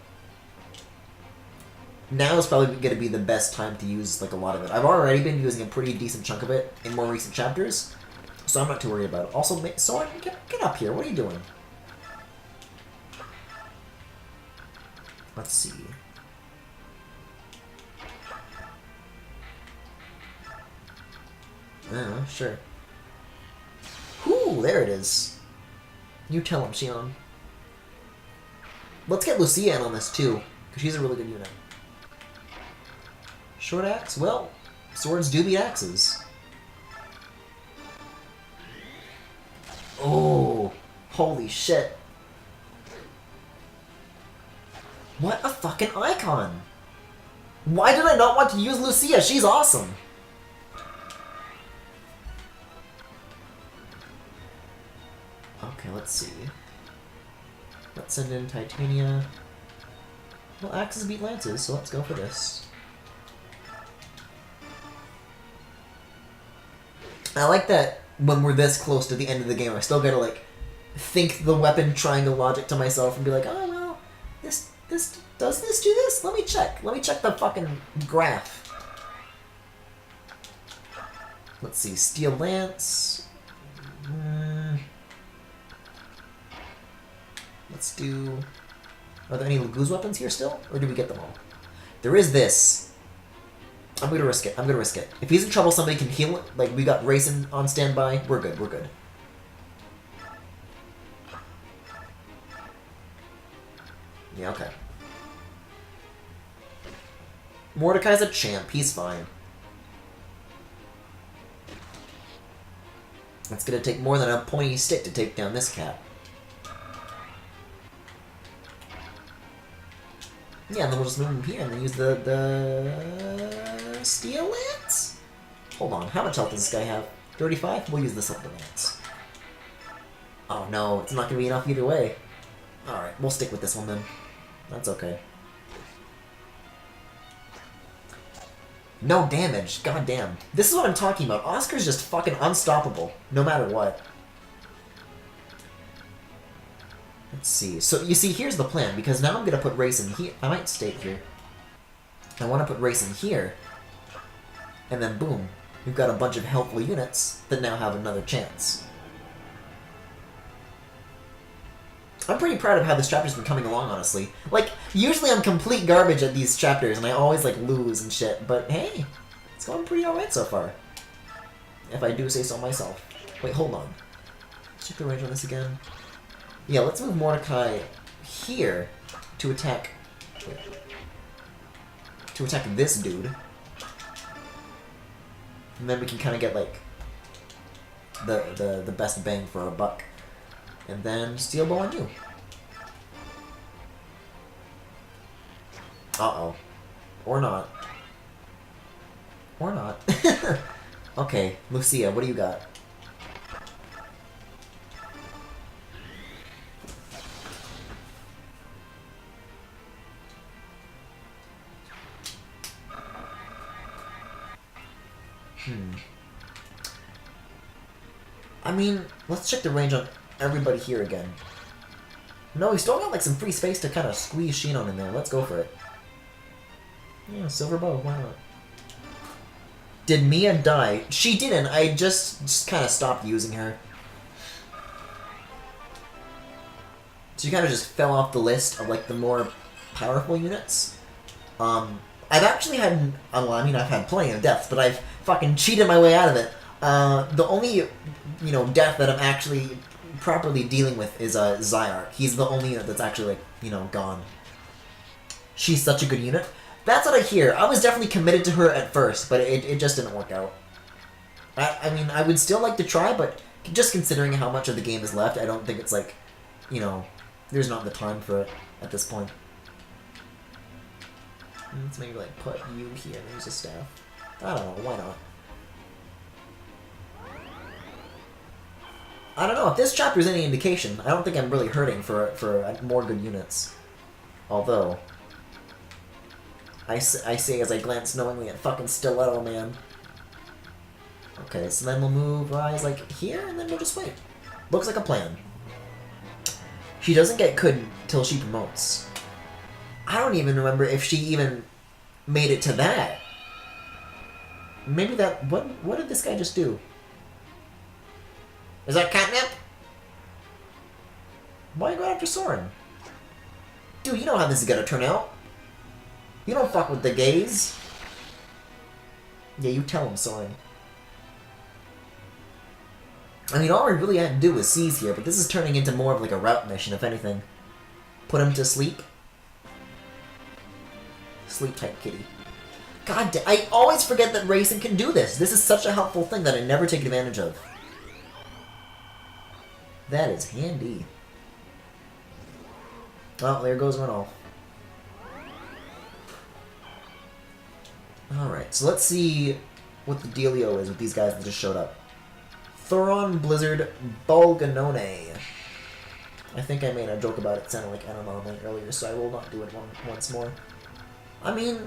now is probably going to be the best time to use like a lot of it. I've already been using a pretty decent chunk of it in more recent chapters, so I'm not too worried about it. Also, Soren, get up here. What are you doing? Let's see. Sure. Whew, there it is. You tell him, Xion. Let's get Lucia in on this too, because she's a really good unit. Short axe? Well, swords do beat axes. Oh, holy shit. What a fucking icon. Why did I not want to use Lucia? She's awesome. Okay, let's see. Let's send in Titania. Well, Axes beat Lances, so let's go for this. I like that when we're this close to the end of the game, I still gotta, like, think the weapon triangle logic to myself and be like, oh, well, does this do this? Let me check. Let me check the fucking graph. Let's see, Steel Lance. Let's do... Are there any Laguz weapons here still? Or did we get them all? There is this. I'm gonna risk it. I'm gonna risk it. If he's in trouble, somebody can heal it. Like, we got Raisin on standby. We're good. We're good. Yeah, okay. Mordecai's a champ. He's fine. It's gonna take more than a pointy stick to take down this cat. Yeah, and then we'll just move him here and then use the Steel Lance? Hold on, how much health does this guy have? 35? We'll use this up the Lance. Oh no, it's not gonna be enough either way. Alright, we'll stick with this one then. That's okay. No damage, goddamn. This is what I'm talking about. Oscar's just fucking unstoppable, no matter what. Let's see. So, you see, here's the plan, because now I'm going to put Raisin here. I might stay here. I want to put Raisin here. And then, boom. We've got a bunch of helpful units that now have another chance. I'm pretty proud of how this chapter's been coming along, honestly. Like, usually I'm complete garbage at these chapters, and I always, like, lose and shit. But, hey, it's going pretty alright so far. If I do say so myself. Wait, hold on. Check the range on this again. Yeah, let's move Mordecai here to attack... Wait, to attack this dude. And then we can kind of get, like, the best bang for our buck. And then Steel Bow on you. Uh-oh. Or not. Or not. Okay, Lucia, what do you got? I mean, let's check the range on everybody here again. No, we still got like some free space to kind of squeeze Shinon in there. Let's go for it. Yeah, Silver Bow, why not? Did Mia die? She didn't. I just kind of stopped using her. She kind of just fell off the list of like the more powerful units. I've actually had, well, I mean, I've had plenty of deaths, but I've fucking cheated my way out of it. The only, you know, death that I'm actually properly dealing with is Zyark. He's the only unit that's actually, like, you know, gone. She's such a good unit. That's what I hear. I was definitely committed to her at first, but it just didn't work out. I mean, I would still like to try, but just considering how much of the game is left, I don't think it's like, you know, there's not the time for it at this point. Let's maybe, like, put you here and use a staff. I don't know, why not? I don't know, if this chapter is any indication, I don't think I'm really hurting for more good units. Although, I say as I glance knowingly at fucking Stiletto Man. Okay, so then we'll move Rise, like, here, and then we'll just wait. Looks like a plan. She doesn't get good till she promotes. I don't even remember if she even made it to that. Maybe that... What did this guy just do? Is that catnip? Why you go after Soren? Dude, you know how this is gonna turn out. You don't fuck with the gays. Yeah, you tell him, Soren. I mean, all we really had to do was seize here, but this is turning into more of like a route mission, if anything. Put him to sleep. Sleep tight, kitty. God damn, I always forget that Raisin can do this. This is such a helpful thing that I never take advantage of. That is handy. Oh, there goes one off. Alright, so let's see what the dealio is with these guys that just showed up. Thoron, Blizzard, Bolganone. I think I made a joke about it sounding like edamame earlier, so I will not do it once more. I mean,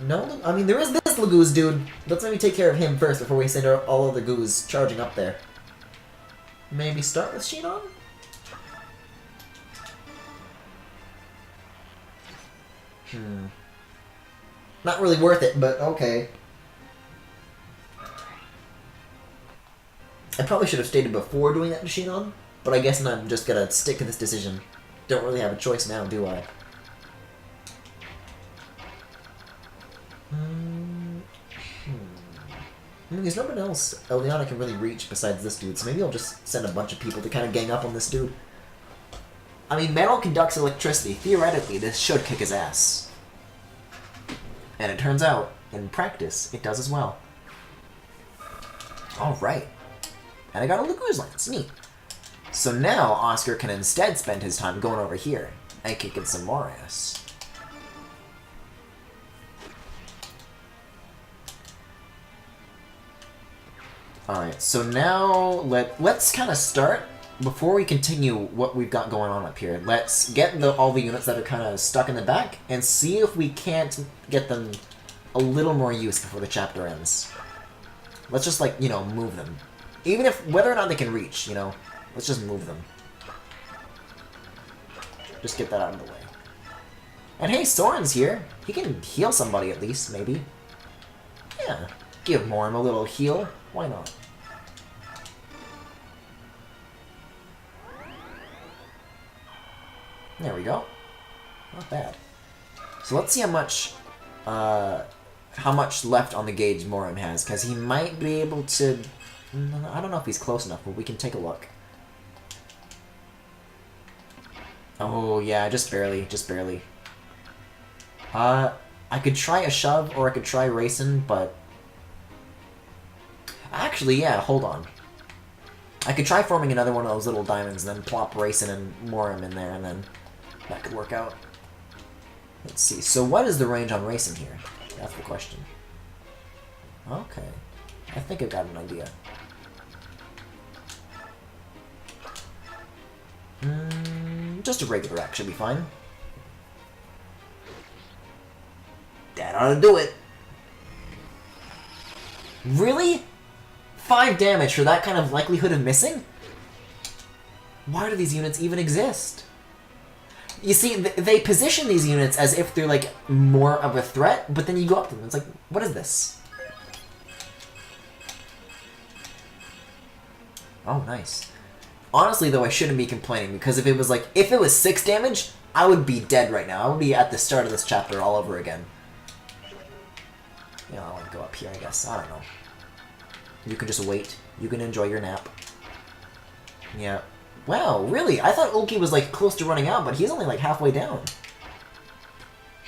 no, I mean, there is this Lagoose dude. Let's maybe take care of him first before we send all of the goos charging up there. Maybe start with Shinon? Not really worth it, but okay. I probably should have stated before doing that to Shinon, but I guess I'm just gonna stick to this decision. Don't really have a choice now, do I? I mean, there's no one else Eliana can really reach besides this dude, so maybe I'll just send a bunch of people to kind of gang up on this dude. I mean, metal conducts electricity. Theoretically, this should kick his ass. And it turns out, in practice, it does as well. Alright. And I got a Lagoose Lance. Neat. So now, Oscar can instead spend his time going over here and kicking some more ass. Alright, so now let's kind of start, before we continue what we've got going on up here, let's get all the units that are kind of stuck in the back and see if we can't get them a little more use before the chapter ends. Let's just, like, you know, move them. Even if, whether or not they can reach, you know, let's just move them. Just get that out of the way. And hey, Soren's here. He can heal somebody at least, maybe. Yeah, give Morim a little heal. Why not? There we go. Not bad. So let's see how much left on the gauge Morim has, because he might be able to... I don't know if he's close enough, but we can take a look. Oh, yeah, just barely, just barely. I could try a shove, or I could try racing, but... Actually, yeah, hold on. I could try forming another one of those little diamonds, and then plop Racing and Morim in there, and then that could work out. Let's see. So what is the range on Racing here? That's the question. Okay. I think I've got an idea. Just a regular axe should be fine. That ought to do it. Really? 5 damage for that kind of likelihood of missing? Why do these units even exist? You see, they position these units as if they're, like, more of a threat, but then you go up to them, it's like, what is this? Oh, nice. Honestly, though, I shouldn't be complaining, because if it was 6 damage, I would be dead right now. I would be at the start of this chapter all over again. Yeah, I want to go up here, I guess. I don't know. You can just wait. You can enjoy your nap. Yeah. Wow, really? I thought Ulki was, like, close to running out, but he's only, like, halfway down.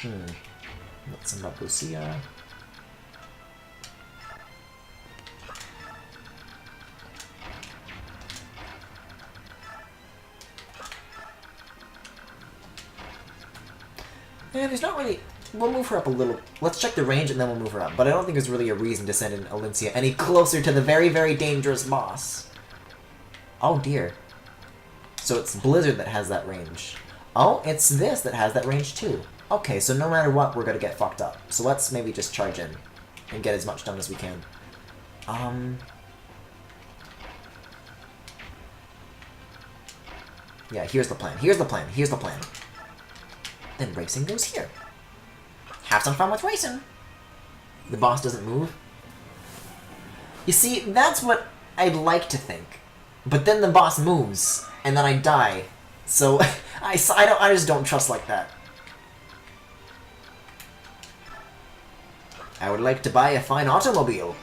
Let's send up Lucia. Yeah, there's not really... We'll move her up a little. Let's check the range and then we'll move her up. But I don't think there's really a reason to send in Alincia any closer to the very, very dangerous boss. Oh dear. So it's Blizzard that has that range. Oh, it's this that has that range too. Okay, so no matter what, we're gonna get fucked up. So let's maybe just charge in and get as much done as we can. Yeah, here's the plan. Here's the plan. Here's the plan. Then Racing goes here. Have some fun with Racing. The boss doesn't move. You see, that's what I'd like to think. But then the boss moves, and then I die. So I just don't trust like that. I would like to buy a fine automobile.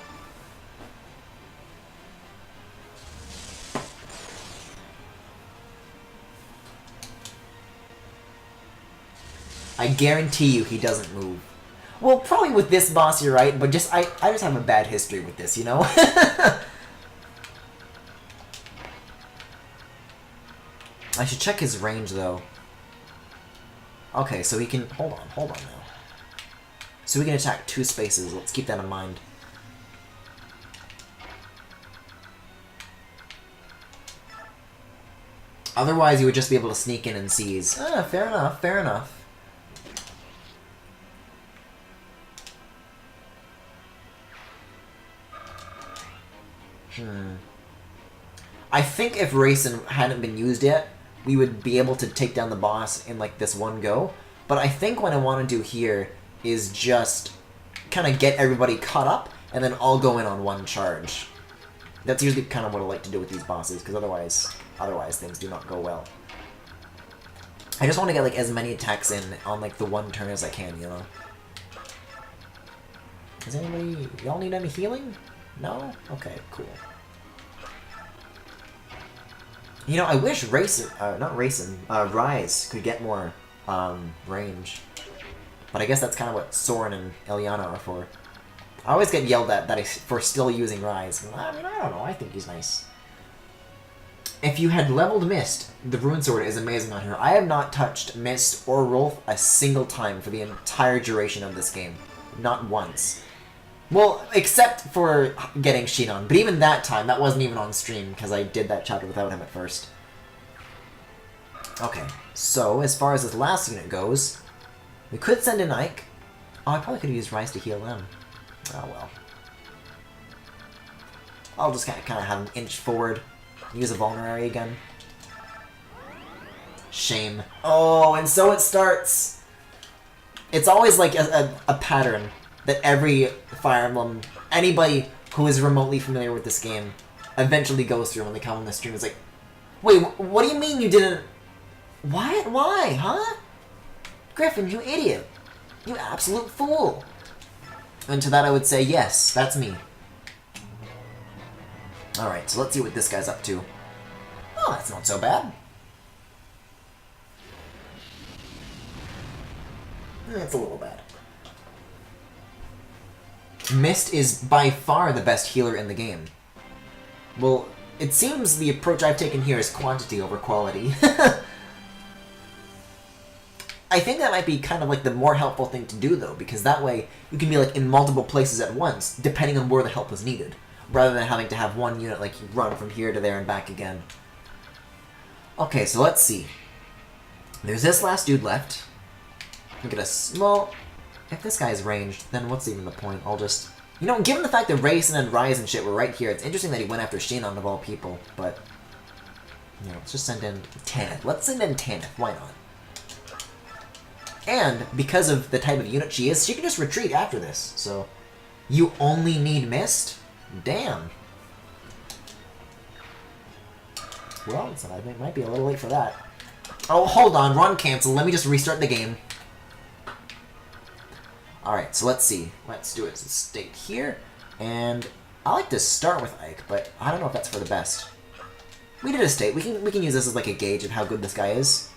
I guarantee you he doesn't move. Well, probably with this boss you're right, but just I just have a bad history with this, you know? I should check his range, though. Okay, so he can... Hold on now. So we can attack 2 spaces. Let's keep that in mind. Otherwise, you would just be able to sneak in and seize. Ah, fair enough, fair enough. I think if Racing hadn't been used yet, we would be able to take down the boss in, like, this one go. But I think what I want to do here is just kind of get everybody caught up, and then all go in on one charge. That's usually kind of what I like to do with these bosses, because otherwise things do not go well. I just want to get, like, as many attacks in on, like, the one turn as I can, you know? Does anybody... Y'all need any healing? No? Okay, cool. You know, I wish Rise could get more, range. But I guess that's kind of what Soren and Eliana are for. I always get yelled at for still using Rise. I mean, I don't know, I think he's nice. If you had leveled Mist, the Rune Sword is amazing on her. I have not touched Mist or Rolf a single time for the entire duration of this game. Not once. Well, except for getting Shinon. But even that time, that wasn't even on stream, because I did that chapter without him at first. Okay, so as far as this last unit goes, we could send in Ike. Oh, I probably could have used Rise to heal them. Oh well. I'll just kind of have him inch forward. Use a vulnerary again. Shame. Oh, and so it starts! It's always like a pattern that every Fire Emblem, anybody who is remotely familiar with this game, eventually goes through when they come on the stream. It's like, wait, what do you mean you didn't... What? Why? Huh? Griffin, you idiot. You absolute fool. And to that I would say, yes, that's me. Alright, so let's see what this guy's up to. Oh, that's not so bad. It's a little bad. Mist is by far the best healer in the game. Well, it seems the approach I've taken here is quantity over quality. I think that might be kind of like the more helpful thing to do, though, because that way you can be like in multiple places at once, depending on where the help is needed, rather than having to have one unit like run from here to there and back again. Okay, so let's see. There's this last dude left. Look at us. Well, if this guy's ranged, then what's even the point? I'll just... You know, given the fact that Racing and Rise and shit were right here, it's interesting that he went after Shinon of all people, but... You know, let's just send in Tanith. Let's send in Tanith. Why not? And, because of the type of unit she is, she can just retreat after this, so... You only need Mist? Damn. Well, it might be a little late for that. Oh, hold on, run cancel. Let me just restart the game. Alright, so let's see. Let's do it as a state here. And I like to start with Ike, but I don't know if that's for the best. We did a state. We can use this as like a gauge of how good this guy is.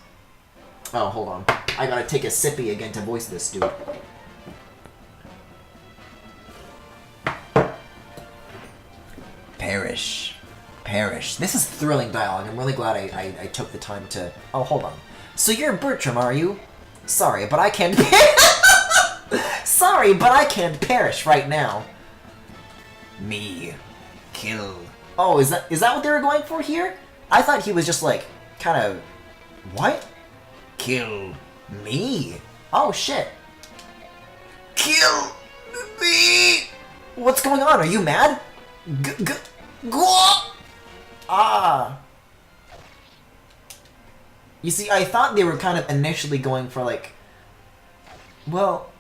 Oh, hold on. I gotta take a sippy again to voice this dude. Perish. Perish. This is thrilling dialogue. I'm really glad I took the time to... Oh, hold on. So you're Bertram, are you? Sorry, but I can't... Sorry, but I can't perish right now. Me. Kill. Oh, is that what they were going for here? I thought he was just like, kind of... What? Kill. Me? Oh, shit. Kill me! What's going on? Are you mad? Ah. You see, I thought they were kind of initially going for like... Well,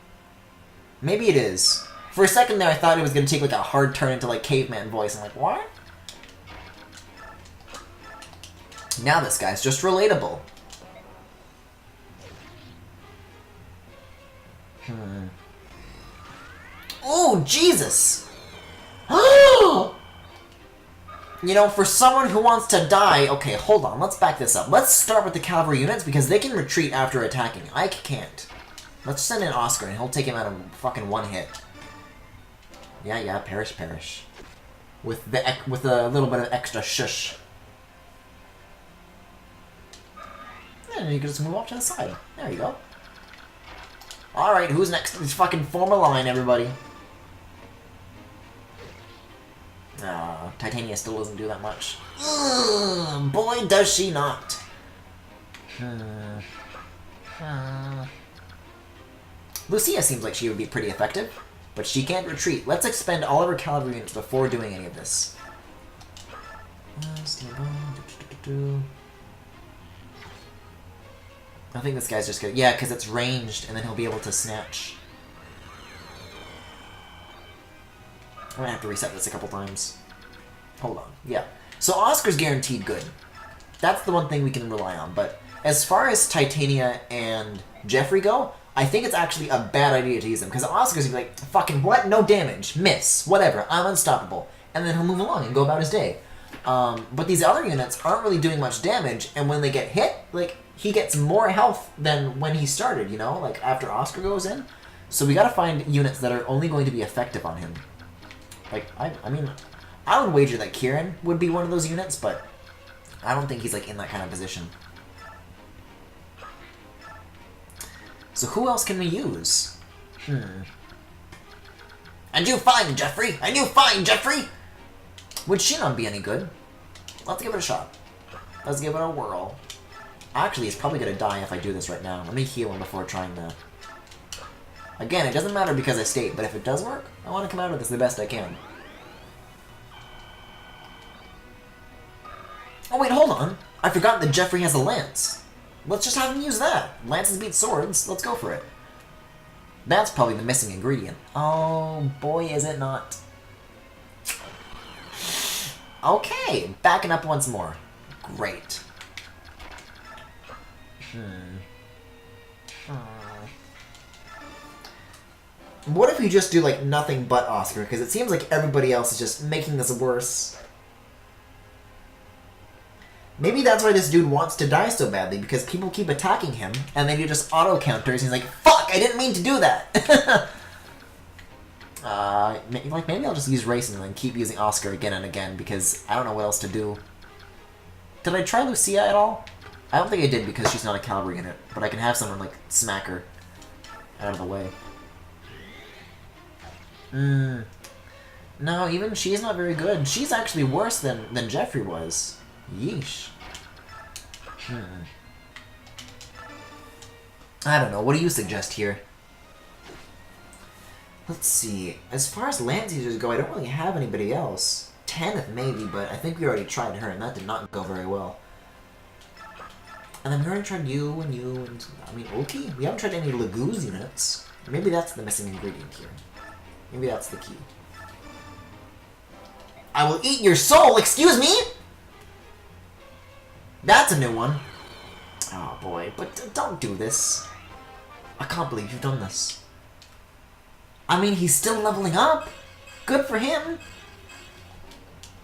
maybe it is. For a second there, I thought it was going to take like a hard turn into like caveman voice. I'm like, what? Now this guy's just relatable. Oh, Jesus! You know, for someone who wants to die... Okay, hold on, let's back this up. Let's start with the cavalry units, because they can retreat after attacking. Ike can't. Let's send in Oscar, and he'll take him out in fucking one hit. Yeah, perish, perish. With a little bit of extra shush. And you can just move off to the side. There you go. Alright, who's next? Let's fucking form a line, everybody. Titania still doesn't do that much. Ugh, boy, does she not. Lucia seems like she would be pretty effective, but she can't retreat. Let's expend all of her cavalry units before doing any of this. I think this guy's just gonna... Yeah, because it's ranged, and then he'll be able to snatch. I'm gonna have to reset this a couple times. Hold on. Yeah. So Oscar's guaranteed good. That's the one thing we can rely on, but as far as Titania and Jeffrey go, I think it's actually a bad idea to use them, because Oscar's gonna be like, fucking what? No damage. Miss. Whatever. I'm unstoppable. And then he'll move along and go about his day. But these other units aren't really doing much damage, and when they get hit, like, he gets more health than when he started, you know? Like, after Oscar goes in. So we gotta find units that are only going to be effective on him. Like, I mean, I would wager that Kieran would be one of those units, but I don't think he's, like, in that kind of position. So who else can we use? And you fine, Jeffrey! And you fine, Jeffrey! Would Shinon be any good? Let's give it a shot. Let's give it a whirl. Actually, he's probably gonna die if I do this right now. Let me heal him before trying that. Again, it doesn't matter because I stayed, but if it does work, I want to come out of this the best I can. Oh wait, hold on! I forgot that Jeffrey has a lance. Let's just have him use that. Lances beat swords. Let's go for it. That's probably the missing ingredient. Oh boy, is it not. Okay, backing up once more. Great. What if we just do, like, nothing but Oscar? Because it seems like everybody else is just making this worse. Maybe that's why this dude wants to die so badly, because people keep attacking him, and then he just auto-counters, and he's like, fuck, I didn't mean to do that! Maybe I'll just use Racing and then keep using Oscar again and again, because I don't know what else to do. Did I try Lucia at all? I don't think I did, because she's not a cavalry unit, but I can have someone, like, smack her out of the way. No, even she's not very good. She's actually worse than Jeffrey was. Yeesh. I don't know. What do you suggest here? Let's see. As far as land users go, I don't really have anybody else. Tanith maybe, but I think we already tried her, and that did not go very well. And then we already tried you, and I mean, Oki? We haven't tried any Laguz units. Maybe that's the missing ingredient here. Maybe that's the key. I will eat your soul! Excuse me?! That's a new one. Oh boy, but don't do this. I can't believe you've done this. I mean, he's still leveling up. Good for him.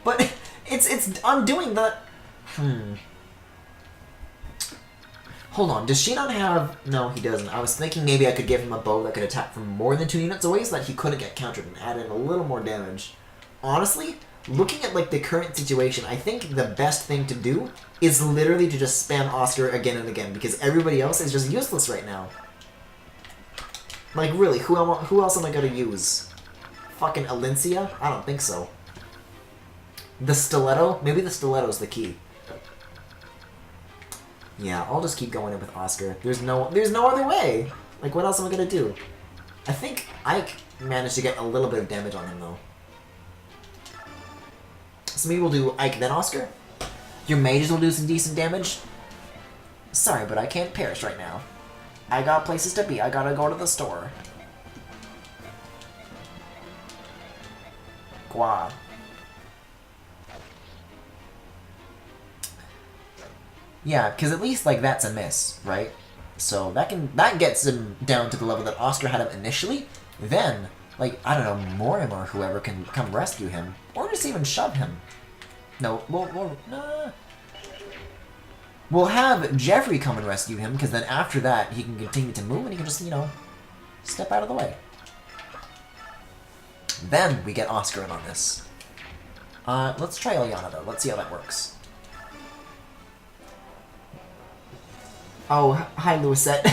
But it's undoing the... Hold on, does she not have... No, he doesn't. I was thinking maybe I could give him a bow that could attack from more than 2 units away so that he couldn't get countered and add in a little more damage. Honestly, looking at, like, the current situation, I think the best thing to do is literally to just spam Oscar again and again, because everybody else is just useless right now. Like, really, who else am I gonna use? Fucking Alencia? I don't think so. The Stiletto? Maybe the Stiletto's the key. Yeah, I'll just keep going in with Oscar. There's no other way! Like, what else am I gonna do? I think Ike managed to get a little bit of damage on him, though. So maybe we'll do Ike then Oscar? Your mages will do some decent damage? Sorry, but I can't perish right now. I got places to be. I gotta go to the store. Gua. Yeah, because at least, like, that's a miss, right? So that gets him down to the level that Oscar had him initially. Then, like, I don't know, Morim or whoever can come rescue him. Or just even shove him. No, we'll have Jeffrey come and rescue him, because then after that, he can continue to move, and he can just, you know, step out of the way. Then we get Oscar in on this. Let's try Ilyana, though. Let's see how that works. Oh, hi, Louisette.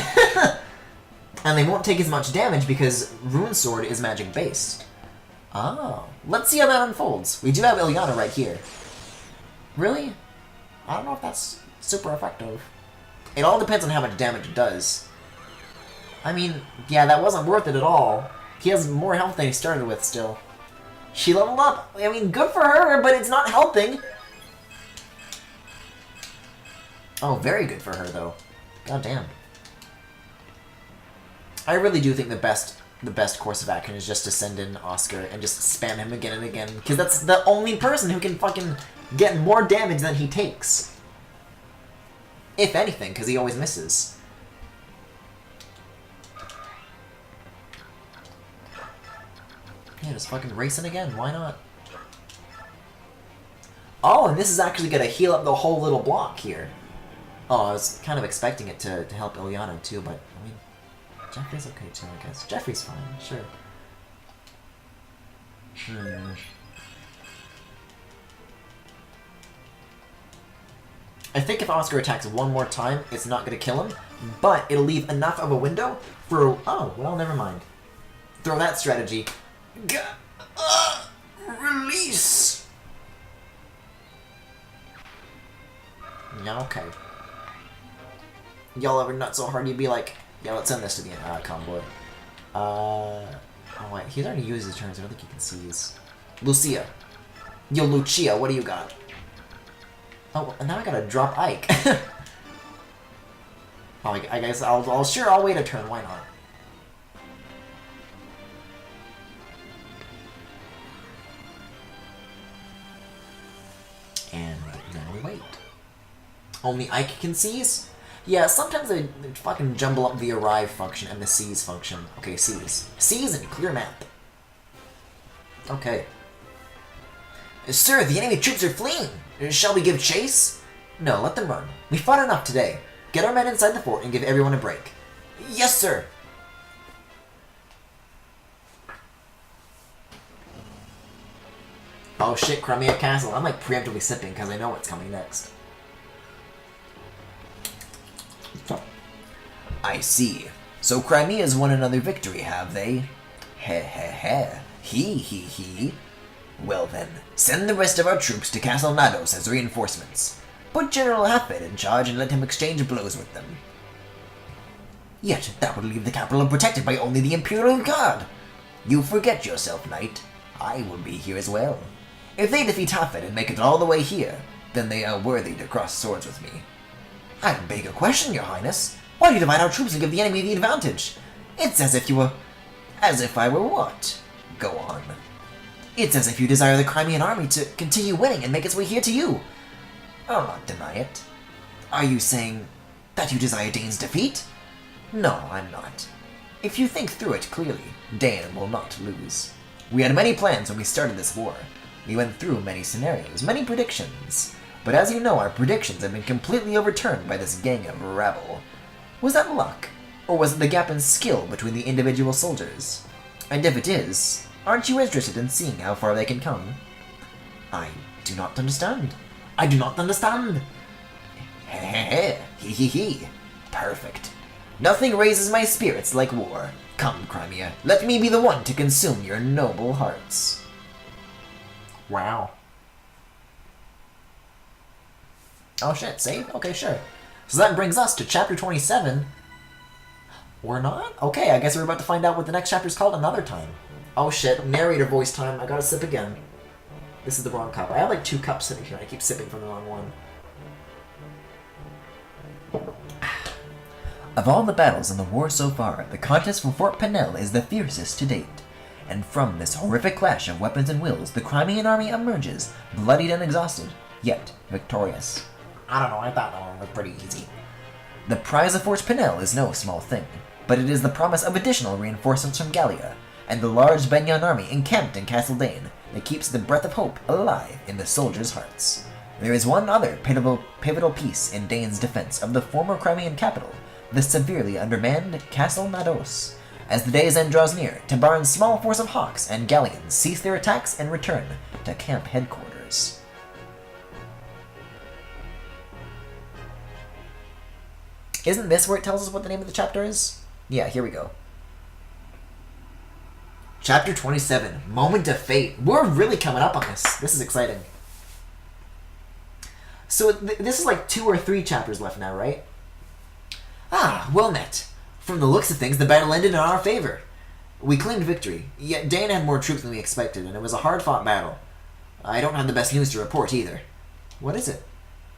And they won't take as much damage because Rune Sword is magic based. Oh, let's see how that unfolds. We do have Ilyana right here. Really? I don't know if that's super effective. It all depends on how much damage it does. I mean, yeah, that wasn't worth it at all. He has more health than he started with still. She leveled up. I mean, good for her, but it's not helping. Oh, very good for her, though. God damn. I really do think the best course of action is just to send in Oscar and just spam him again and again, because that's the only person who can fucking get more damage than he takes. If anything, because he always misses. Yeah, just fucking racing again, why not? Oh, and this is actually gonna heal up the whole little block here. Oh, I was kind of expecting it to help Ilyana too, but, I mean, Jeffrey's okay too, I guess. Jeffrey's fine, sure. I think if Oscar attacks one more time, it's not going to kill him, but it'll leave enough of a window for... Oh, well, never mind. Throw that strategy. Release! Yeah, okay. Y'all ever nut so hard you'd be like, yeah, let's send this to the convoy. Oh wait, he's already used his turns, I don't think he can seize. Lucia. Yo, Lucia, what do you got? Oh, and now I gotta drop Ike. Oh, I guess I'll wait a turn, why not? And now we wait. Only Ike can seize? Yeah, sometimes they fucking jumble up the arrive function and the seize function. Okay, seize. Seize and clear map. Okay. Sir, the enemy troops are fleeing. Shall we give chase? No, let them run. We fought enough today. Get our men inside the fort and give everyone a break. Yes, sir. Oh shit, Crimea Castle. I'm like preemptively sipping because I know what's coming next. I see. So Crimea's won another victory, have they? Heh heh heh. He. Well then, send the rest of our troops to Castle Nados as reinforcements. Put General Hafed in charge and let him exchange blows with them. Yet, that would leave the capital unprotected by only the Imperial Guard. You forget yourself, Knight. I will be here as well. If they defeat Hafed and make it all the way here, then they are worthy to cross swords with me. I beg a question, Your Highness. Why do you divide our troops and give the enemy the advantage? It's as if you were... As if I were what? Go on. It's as if you desire the Crimean army to continue winning and make its way here to you. I'll not deny it. Are you saying that you desire Dane's defeat? No, I'm not. If you think through it clearly, Dane will not lose. We had many plans when we started this war. We went through many scenarios, many predictions. But as you know, our predictions have been completely overturned by this gang of rabble. Was that luck? Or was it the gap in skill between the individual soldiers? And if it is, aren't you interested in seeing how far they can come? I do not understand. I do not understand. He. Perfect. Nothing raises my spirits like war. Come, Crimea, let me be the one to consume your noble hearts. Wow. Oh shit, save? Okay, sure. So that brings us to chapter 27. Or not? Okay, I guess we're about to find out what the next chapter is called another time. Oh shit, narrator voice time. I gotta sip again. This is the wrong cup. I have like 2 cups sitting here. I keep sipping from the wrong one. Of all the battles in the war so far, the contest for Fort Penel is the fiercest to date. And from this horrific clash of weapons and wills, the Crimean army emerges, bloodied and exhausted, yet victorious. I don't know, I thought that one was pretty easy. The prize of Fort Penel is no small thing, but it is the promise of additional reinforcements from Gallia, and the large Benyan army encamped in Castle Dane that keeps the breath of hope alive in the soldiers' hearts. There is one other pivotal piece in Dane's defense of the former Crimean capital, the severely undermanned Castle Nados. As the day's end draws near, Tabaran's small force of Hawks and Galleons cease their attacks and return to camp headquarters. Isn't this where it tells us what the name of the chapter is? Yeah, here we go. Chapter 27, Moment of Fate. We're really coming up on this. This is exciting. So this is like 2 or 3 chapters left now, right? Ah, well met. From the looks of things, the battle ended in our favor. We claimed victory, yet Dane had more troops than we expected, and it was a hard-fought battle. I don't have the best news to report, either. What is it?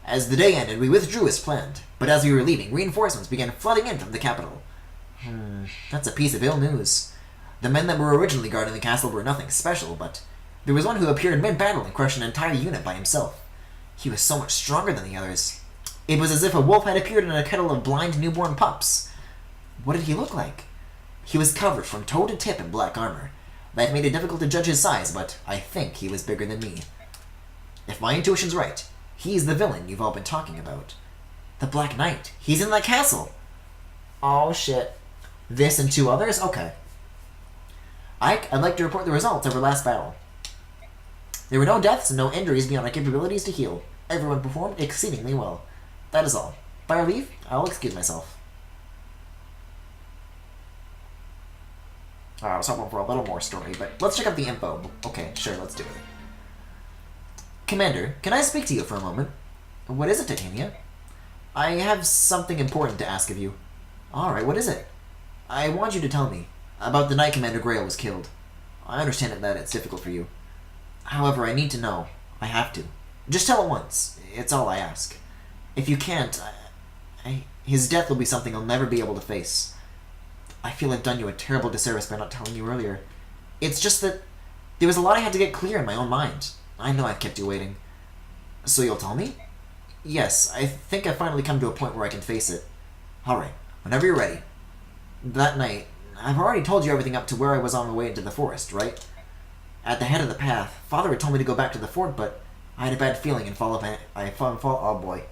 As the day ended, we withdrew as planned, but as we were leaving, reinforcements began flooding in from the capital. That's a piece of ill news. The men that were originally guarding the castle were nothing special, but there was one who appeared mid-battle and crushed an entire unit by himself. He was so much stronger than the others. It was as if a wolf had appeared in a kettle of blind newborn pups. What did he look like? He was covered from toe to tip in black armor. That made it difficult to judge his size, but I think he was bigger than me. If my intuition's right, he's the villain you've all been talking about. The Black Knight. He's in that castle. Oh, shit. This and 2 others? Okay. Ike, I'd like to report the results of our last battle. There were no deaths and no injuries beyond our capabilities to heal. Everyone performed exceedingly well. That is all. By our leave, I'll excuse myself. I was hoping for a little more story, but let's check out the info. Okay, sure, let's do it. Commander, can I speak to you for a moment? What is it, Titania? I have something important to ask of you. Alright, what is it? I want you to tell me about the night Commander Grail was killed. I understand that it's difficult for you. However, I need to know. I have to. Just tell it once. It's all I ask. If you can't, his death will be something I'll never be able to face. I feel I've done you a terrible disservice by not telling you earlier. It's just that there was a lot I had to get clear in my own mind. I know I've kept you waiting. So you'll tell me? Yes, I think I've finally come to a point where I can face it. Alright, whenever you're ready. That night, I've already told you everything up to where I was on my way into the forest, right? At the head of the path, Father had told me to go back to the fort, but I had a bad feeling and oh boy.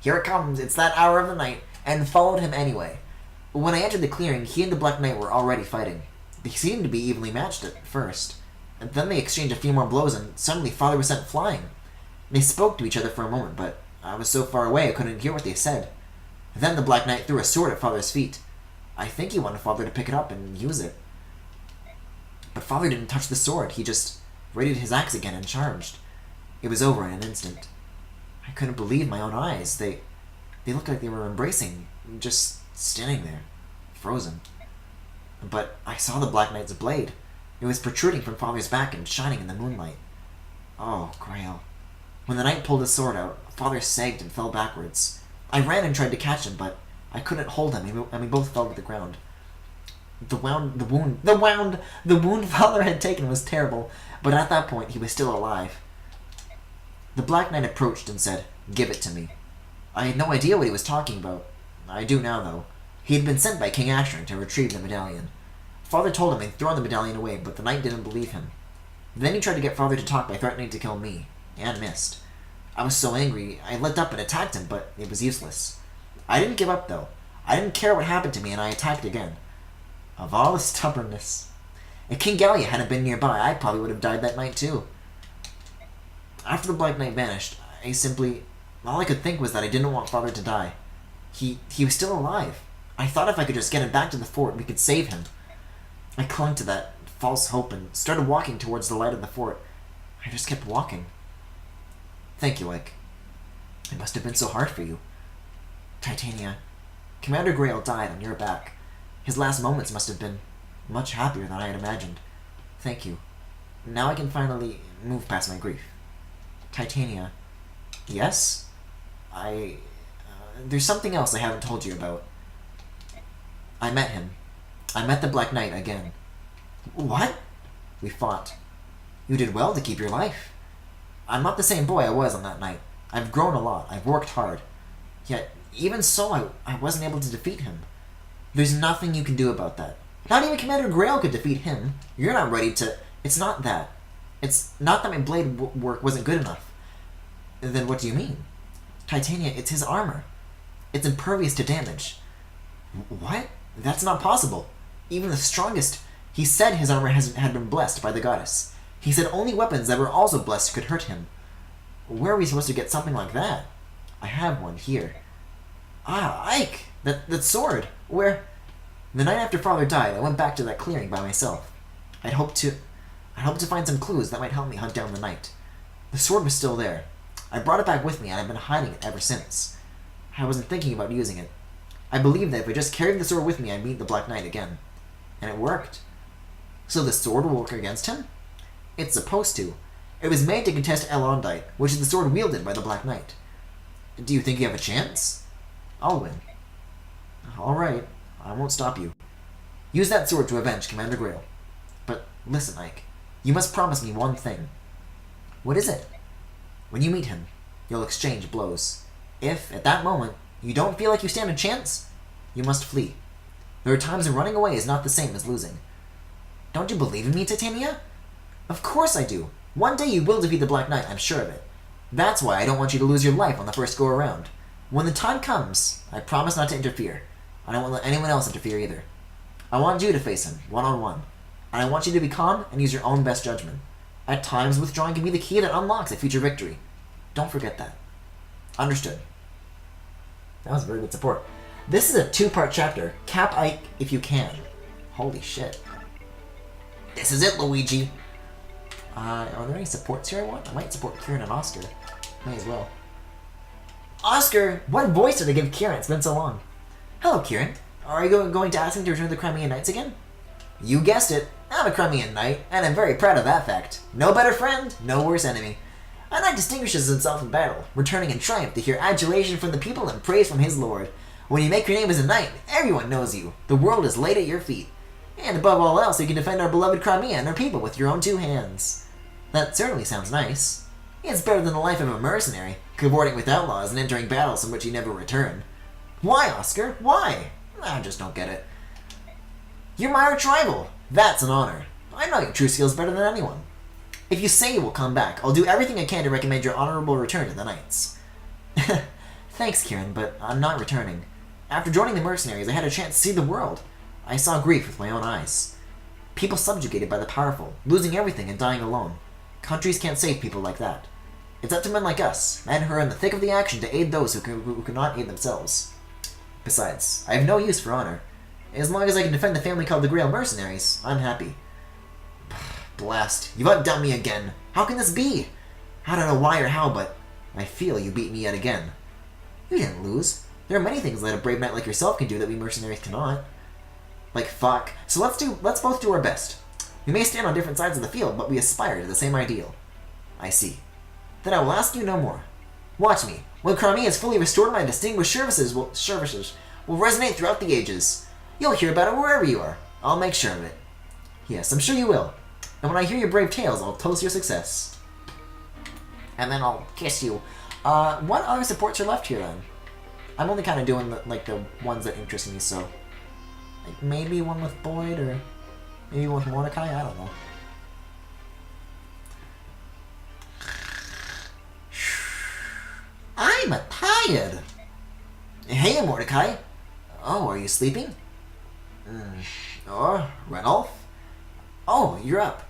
Here it comes, it's that hour of the night, and followed him anyway. When I entered the clearing, he and the Black Knight were already fighting. They seemed to be evenly matched at first. And then they exchanged a few more blows, and suddenly Father was sent flying. They spoke to each other for a moment, but I was so far away I couldn't hear what they said. Then the Black Knight threw a sword at Father's feet. I think he wanted Father to pick it up and use it. But Father didn't touch the sword. He just raided his axe again and charged. It was over in an instant. I couldn't believe my own eyes. They looked like they were embracing, just standing there, frozen. But I saw the Black Knight's blade. It was protruding from Father's back and shining in the moonlight. Oh, Grail. When the knight pulled his sword out, Father sagged and fell backwards. I ran and tried to catch him, but I couldn't hold him, and we both fell to the ground. The wound Father had taken was terrible, but at that point he was still alive. The Black Knight approached and said, "Give it to me." I had no idea what he was talking about. I do now, though. He had been sent by King Ashton to retrieve the medallion. Father told him he'd thrown the medallion away, but the knight didn't believe him. Then he tried to get Father to talk by threatening to kill me, and missed. I was so angry, I leapt up and attacked him, but it was useless. I didn't give up, though. I didn't care what happened to me, and I attacked again. Of all the stubbornness. If King Gallia hadn't been nearby, I probably would have died that night, too. After the Black Knight vanished, all I could think was that I didn't want Father to die. He was still alive. I thought if I could just get him back to the fort, we could save him. I clung to that false hope and started walking towards the light of the fort. I just kept walking. Thank you, Ike. It must have been so hard for you. Titania, Commander Grail died on your back. His last moments must have been much happier than I had imagined. Thank you. Now I can finally move past my grief. Titania. Yes? There's something else I haven't told you about. I met him. I met the Black Knight again. What? We fought. You did well to keep your life. I'm not the same boy I was on that night. I've grown a lot. I've worked hard. Yet, even so, I wasn't able to defeat him. There's nothing you can do about that. Not even Commander Grail could defeat him. You're not ready to... It's not that. It's not that my blade work wasn't good enough. Then what do you mean? Titania, it's his armor. It's impervious to damage. What? That's not possible. Even the strongest... He said his armor had been blessed by the goddess. He said only weapons that were also blessed could hurt him. Where are we supposed to get something like that? I have one here. Ah, Ike! That sword! Where... The night after Father died, I went back to that clearing by myself. I'd hoped to find some clues that might help me hunt down the knight. The sword was still there. I brought it back with me, and I've been hiding it ever since. I wasn't thinking about using it. I believed that if I just carried the sword with me, I'd meet the Black Knight again. And it worked. So the sword will work against him? It's supposed to. It was made to contest Elondite, which is the sword wielded by the Black Knight. Do you think you have a chance? I'll win. Alright, I won't stop you. Use that sword to avenge Commander Grail. But listen, Ike, you must promise me one thing. What is it? When you meet him, you'll exchange blows. If, at that moment, you don't feel like you stand a chance, you must flee. There are times when running away is not the same as losing. Don't you believe in me, Titania? Of course I do. One day you will defeat the Black Knight, I'm sure of it. That's why I don't want you to lose your life on the first go-around. When the time comes, I promise not to interfere. I don't want to let anyone else interfere either. I want you to face him, one-on-one. And I want you to be calm and use your own best judgment. At times, withdrawing can be the key that unlocks a future victory. Don't forget that. Understood. That was very good support. This is a 2-part chapter. Cap Ike if you can. Holy shit. This is it, Luigi. Are there any supports here I want? I might support Kieran and Oscar. May as well. Oscar! What voice did I give Kieran? It's been so long. Hello, Kieran. Are you going to ask him to return to the Crimean Knights again? You guessed it. I'm a Crimean Knight, and I'm very proud of that fact. No better friend, no worse enemy. A knight distinguishes himself in battle, returning in triumph to hear adulation from the people and praise from his lord. When you make your name as a knight, everyone knows you. The world is laid at your feet. And above all else, you can defend our beloved Crimea and our people with your own 2 hands. That certainly sounds nice. It's better than the life of a mercenary, cavorting with outlaws and entering battles from which you never return. Why, Oscar? Why? I just don't get it. You're my arch-rival. That's an honor. I know your true skills better than anyone. If you say you will come back, I'll do everything I can to recommend your honorable return to the Knights. Thanks, Kieran, but I'm not returning. After joining the mercenaries, I had a chance to see the world. I saw grief with my own eyes. People subjugated by the powerful, losing everything and dying alone. Countries can't save people like that. It's up to men like us, men who are in the thick of the action, to aid those who cannot aid themselves. Besides, I have no use for honor. As long as I can defend the family called the Grail Mercenaries, I'm happy. Blast. You've outdone me again. How can this be? I don't know why or how, but I feel you beat me yet again. You didn't lose. There are many things that a brave knight like yourself can do that we mercenaries cannot. Like fuck. So let's both do our best. We may stand on different sides of the field, but we aspire to the same ideal. I see. Then I will ask you no more. Watch me. When Crimea is fully restored, my distinguished services will resonate throughout the ages. You'll hear about it wherever you are. I'll make sure of it. Yes, I'm sure you will. And when I hear your brave tales, I'll toast your success. And then I'll kiss you. What other supports are left here, then? I'm only kind of doing the ones that interest me, so... Like, maybe one with Boyd, or... Maybe one with Mordecai? I don't know. I'm tired! Hey, Mordecai! Oh, are you sleeping? Or, Renolf? Oh, you're up.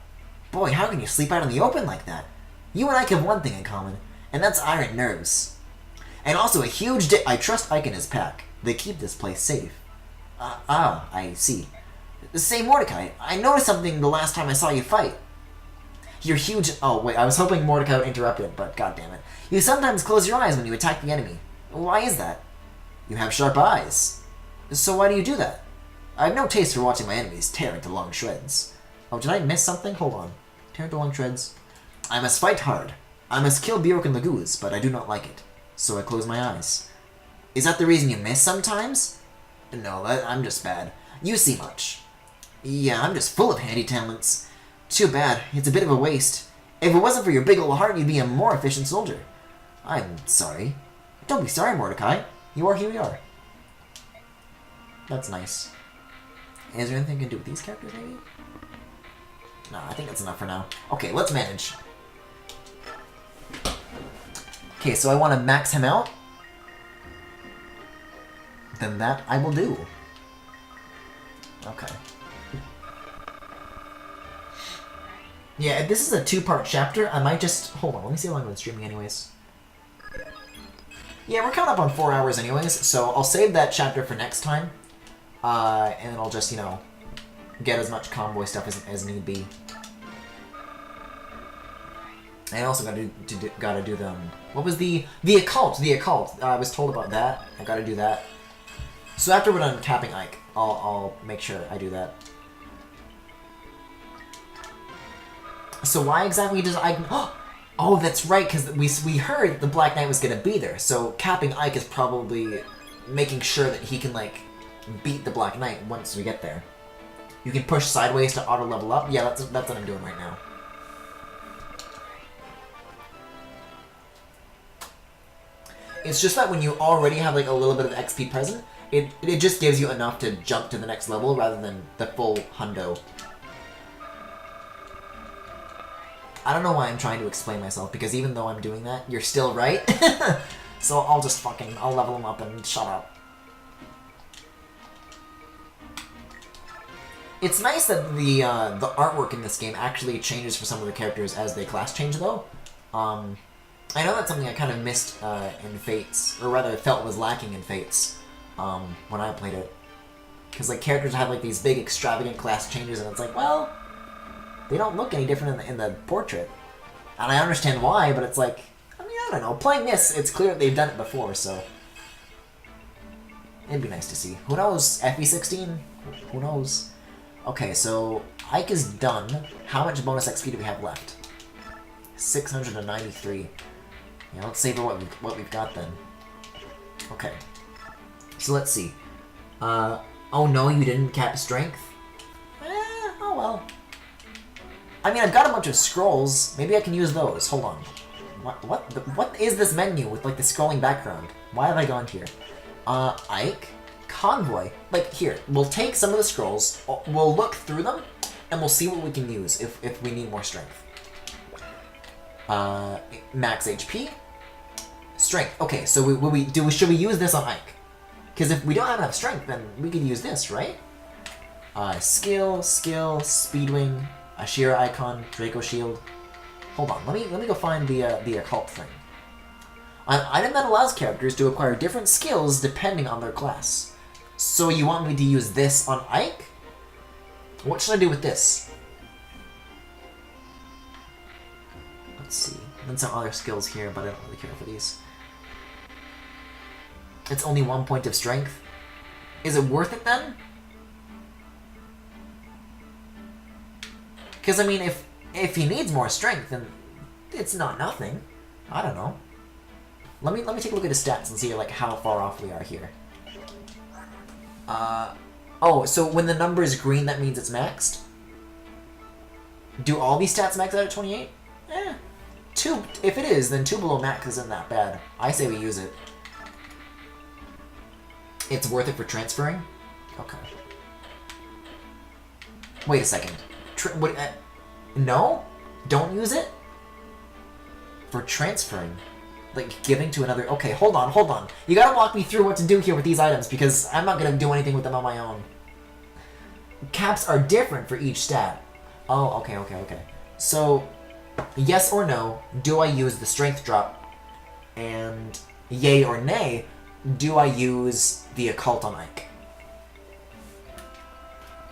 Boy, how can you sleep out in the open like that? You and Ike have one thing in common, and that's iron nerves. And also a huge I trust Ike and his pack. They keep this place safe. I see. Say, Mordecai, I noticed something the last time I saw you fight. You're huge... Oh, wait, I was hoping Mordecai would interrupt it, but goddammit. You sometimes close your eyes when you attack the enemy. Why is that? You have sharp eyes. So why do you do that? I have no taste for watching my enemies tear into long shreds. Oh, did I miss something? Hold on. Tear into long shreds. I must fight hard. I must kill Bjork and Laguz, but I do not like it. So I close my eyes. Is that the reason you miss sometimes? No, I'm just bad. You see much. Yeah, I'm just full of handy talents. Too bad. It's a bit of a waste. If it wasn't for your big old heart, you'd be a more efficient soldier. I'm sorry. Don't be sorry, Mordecai. You are who you are. That's nice. Is there anything I can do with these characters, maybe? No, I think that's enough for now. Okay, let's manage. Okay, so I want to max him out. Then that I will do. Okay. Yeah, if this is a 2-part chapter, I might just... Hold on, let me see how long I've been streaming anyways. Yeah, we're coming up on 4 hours anyways, so I'll save that chapter for next time. And I'll just, you know, get as much convoy stuff as need be. I also gotta do them. What was the occult? The occult. I was told about that. I gotta do that. So after we're done capping Ike, I'll make sure I do that. So why exactly does Ike? Oh, that's right, because we heard the Black Knight was gonna be there. So capping Ike is probably making sure that he can like beat the Black Knight once we get there. You can push sideways to auto level up. Yeah, that's what I'm doing right now. It's just that when you already have like a little bit of XP present, it just gives you enough to jump to the next level rather than the full hundo. I don't know why I'm trying to explain myself, because even though I'm doing that, you're still right. So I'll just I'll level them up and shut up. It's nice that the artwork in this game actually changes for some of the characters as they class change, though. I know that's something I kind of missed in Fates, or rather felt was lacking in Fates when I played it. Because like characters have like these big extravagant class changes, and it's like, well, they don't look any different in the portrait. And I understand why, but it's like, I mean, I don't know. Playing this, it's clear that they've done it before, so it'd be nice to see. Who knows? FE16? Who knows? Okay, so Ike is done. How much bonus XP do we have left? 693. Yeah, let's savor what we've got then. Okay. So let's see. Oh no, you didn't cap strength? Oh well. I mean, I've got a bunch of scrolls. Maybe I can use those. Hold on. What is this menu with like the scrolling background? Why have I gone here? Ike? Convoy. Like, here, we'll take some of the scrolls, we'll look through them, and we'll see what we can use if we need more strength. Max HP. Strength. Okay, so should we use this on Ike? Because if we don't have enough strength, then we could use this, right? Skill, Speedwing, Ashira Icon, Draco Shield. Hold on, let me go find the occult thing. An item that allows characters to acquire different skills depending on their class. So you want me to use this on Ike? What should I do with this? Let's see. Then some other skills here, but I don't really care for these. It's only 1 point of strength. Is it worth it then? Because I mean, if he needs more strength, then it's not nothing. I don't know. Let me take a look at his stats and see like how far off we are here. Oh, so when the number is green, that means it's maxed? Do all these stats max out at 28? Eh. 2, if it is, then 2 below max isn't that bad. I say we use it. It's worth it for transferring? Okay. Wait a second. No? Don't use it? For transferring? Like, giving to another... Okay, hold on. You gotta walk me through what to do here with these items, because I'm not gonna do anything with them on my own. Caps are different for each stat. Oh, okay. So, yes or no, do I use the strength drop? And yay or nay, do I use the occult on Ike?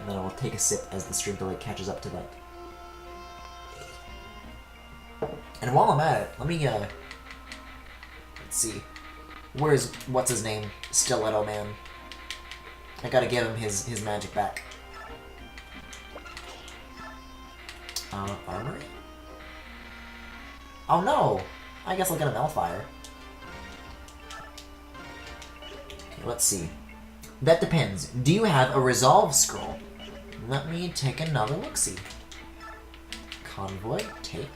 And then I will take a sip as the stream delay catches up to that. And while I'm at it, let me, let's see. Where's, what's his name? Stiletto Man. I gotta give him his magic back. Armory? Oh no! I guess I'll get an Hellfire. Okay, let's see. That depends. Do you have a Resolve Scroll? Let me take another look-see. Convoy, take.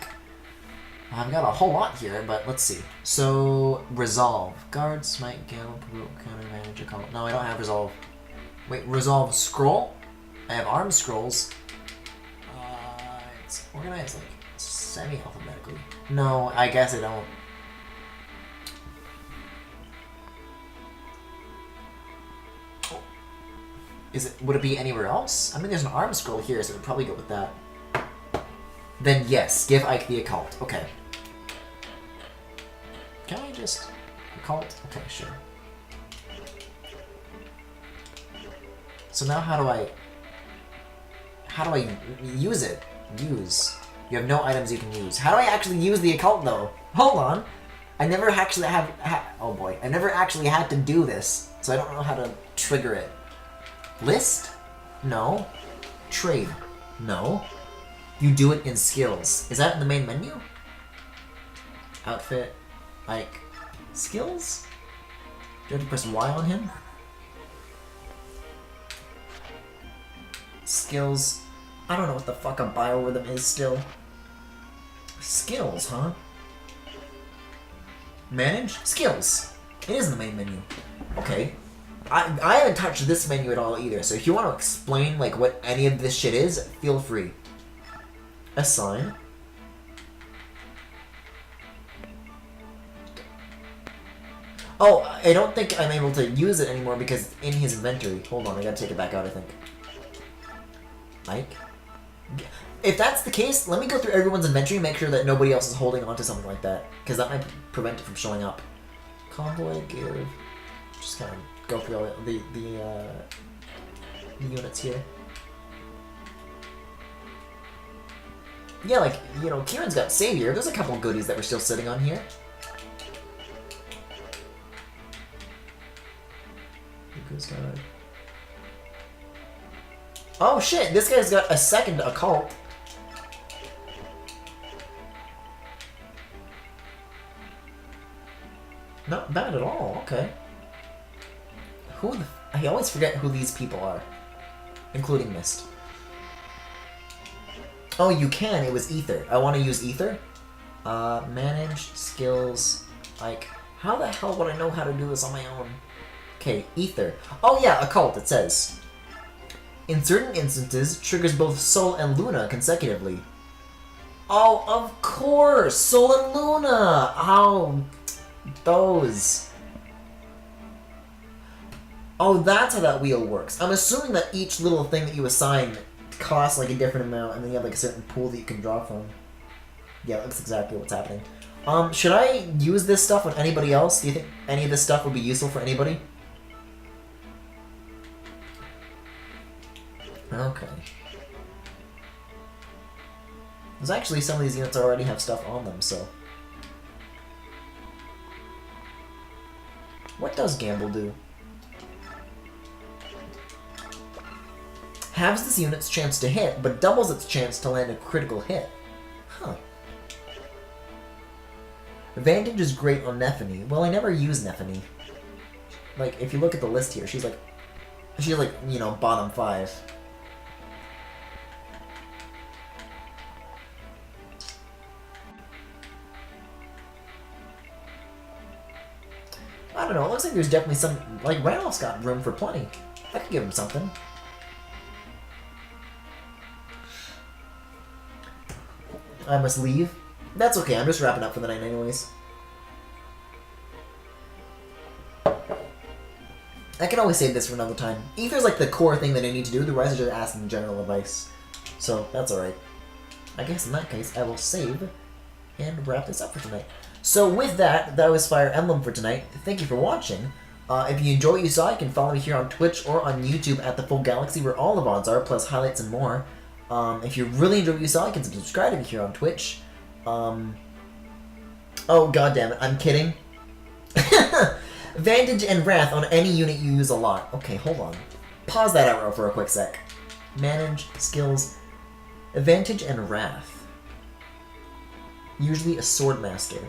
I've got a whole lot here, but let's see. So, Resolve. Guard, Smite, Gale, Provoke, Counter, Advantage, Occult. No, I don't have Resolve. Wait, Resolve Scroll? I have Arm Scrolls. It's organized, like, semi-alphabetically. No, I guess I don't. Oh. Would it be anywhere else? I mean, there's an Arm Scroll here, so it would probably go with that. Then yes, give Ike the Occult. Okay. Can I just Occult? Okay, sure. So now how do I use it? Use. You have no items you can use. How do I actually use the occult though? Hold on. I never actually oh boy. I never actually had to do this, so I don't know how to trigger it. List? No. Trade? No. You do it in skills. Is that in the main menu? Outfit? Like, skills? Do you have to press Y on him? Skills. I don't know what the fuck a biorhythm is still. Skills, huh? Manage? Skills. It is in the main menu. Okay. I haven't touched this menu at all either, so if you want to explain like what any of this shit is, feel free. Assign. Oh, I don't think I'm able to use it anymore because in his inventory. Hold on, I gotta take it back out, I think. Mike? If that's the case, let me go through everyone's inventory and make sure that nobody else is holding on to something like that, because that might prevent it from showing up. Convoy, give. Just kind of go through all the units here. Yeah, like, you know, Kieran's got Savior. There's a couple goodies that we're still sitting on here. Oh shit, this guy's got a second occult. Not bad at all, okay. I always forget who these people are. Including Mist. Oh, you can, it was Ether. I want to use Ether. Manage, skills, like, how the hell would I know how to do this on my own? Okay, Ether. Oh yeah, occult, it says. In certain instances, triggers both Sol and Luna consecutively. Oh, of course! Sol and Luna! Oh, those. Oh, that's how that wheel works. I'm assuming that each little thing that you assign costs like a different amount, and then you have like a certain pool that you can draw from. Yeah, that's exactly what's happening. Should I use this stuff on anybody else? Do you think any of this stuff would be useful for anybody? Okay. There's actually some of these units already have stuff on them, so... What does Gamble do? Halves this unit's chance to hit, but doubles its chance to land a critical hit. Huh. Vantage is great on Nephany. Well, I never use Nephany. Like, if you look at the list here, she's like, you know, bottom 5. I don't know, it looks like there's definitely some... Like, Randolph's got room for plenty. I could give him something. I must leave. That's okay, I'm just wrapping up for the night anyways. I can always save this for another time. Ether's like the core thing that I need to do, the rest is just asking general advice. So, that's alright. I guess in that case, I will save and wrap this up for tonight. So with that, that was Fire Emblem for tonight. Thank you for watching. If you enjoyed what you saw, you can follow me here on Twitch or on YouTube at The Full Galaxy, where all the VODs are, plus highlights and more. If you really enjoyed what you saw, you can subscribe to me here on Twitch. Oh, goddammit, I'm kidding. Vantage and Wrath on any unit you use a lot. Okay, hold on. Pause that arrow for a quick sec. Manage, skills, Vantage and Wrath. Usually a Swordmaster.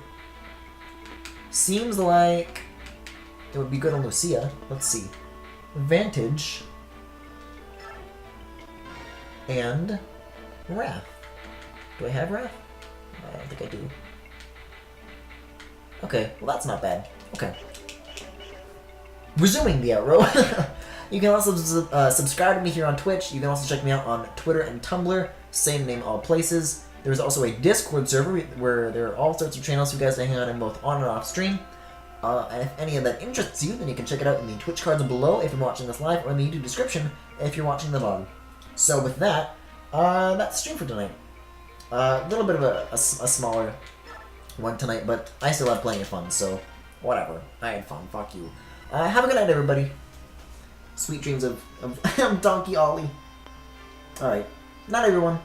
Seems like it would be good on Lucia. Let's see. Vantage and Wrath. Do I have Wrath? I don't think I do. Okay, well that's not bad. Okay. Resuming the outro. You can also subscribe to me here on Twitch. You can also check me out on Twitter and Tumblr. Same name, all places. There's also a Discord server where there are all sorts of channels for you guys to hang out in both on and off stream. And if any of that interests you, then you can check it out in the Twitch cards below if you're watching this live, or in the YouTube description if you're watching the VOD. So with that, that's the stream for tonight. A little bit of a smaller one tonight, but I still have plenty of fun, so Whatever. I had fun. Fuck you. Have a good night, everybody. Sweet dreams of Donkey Ollie. Alright. Night, everyone.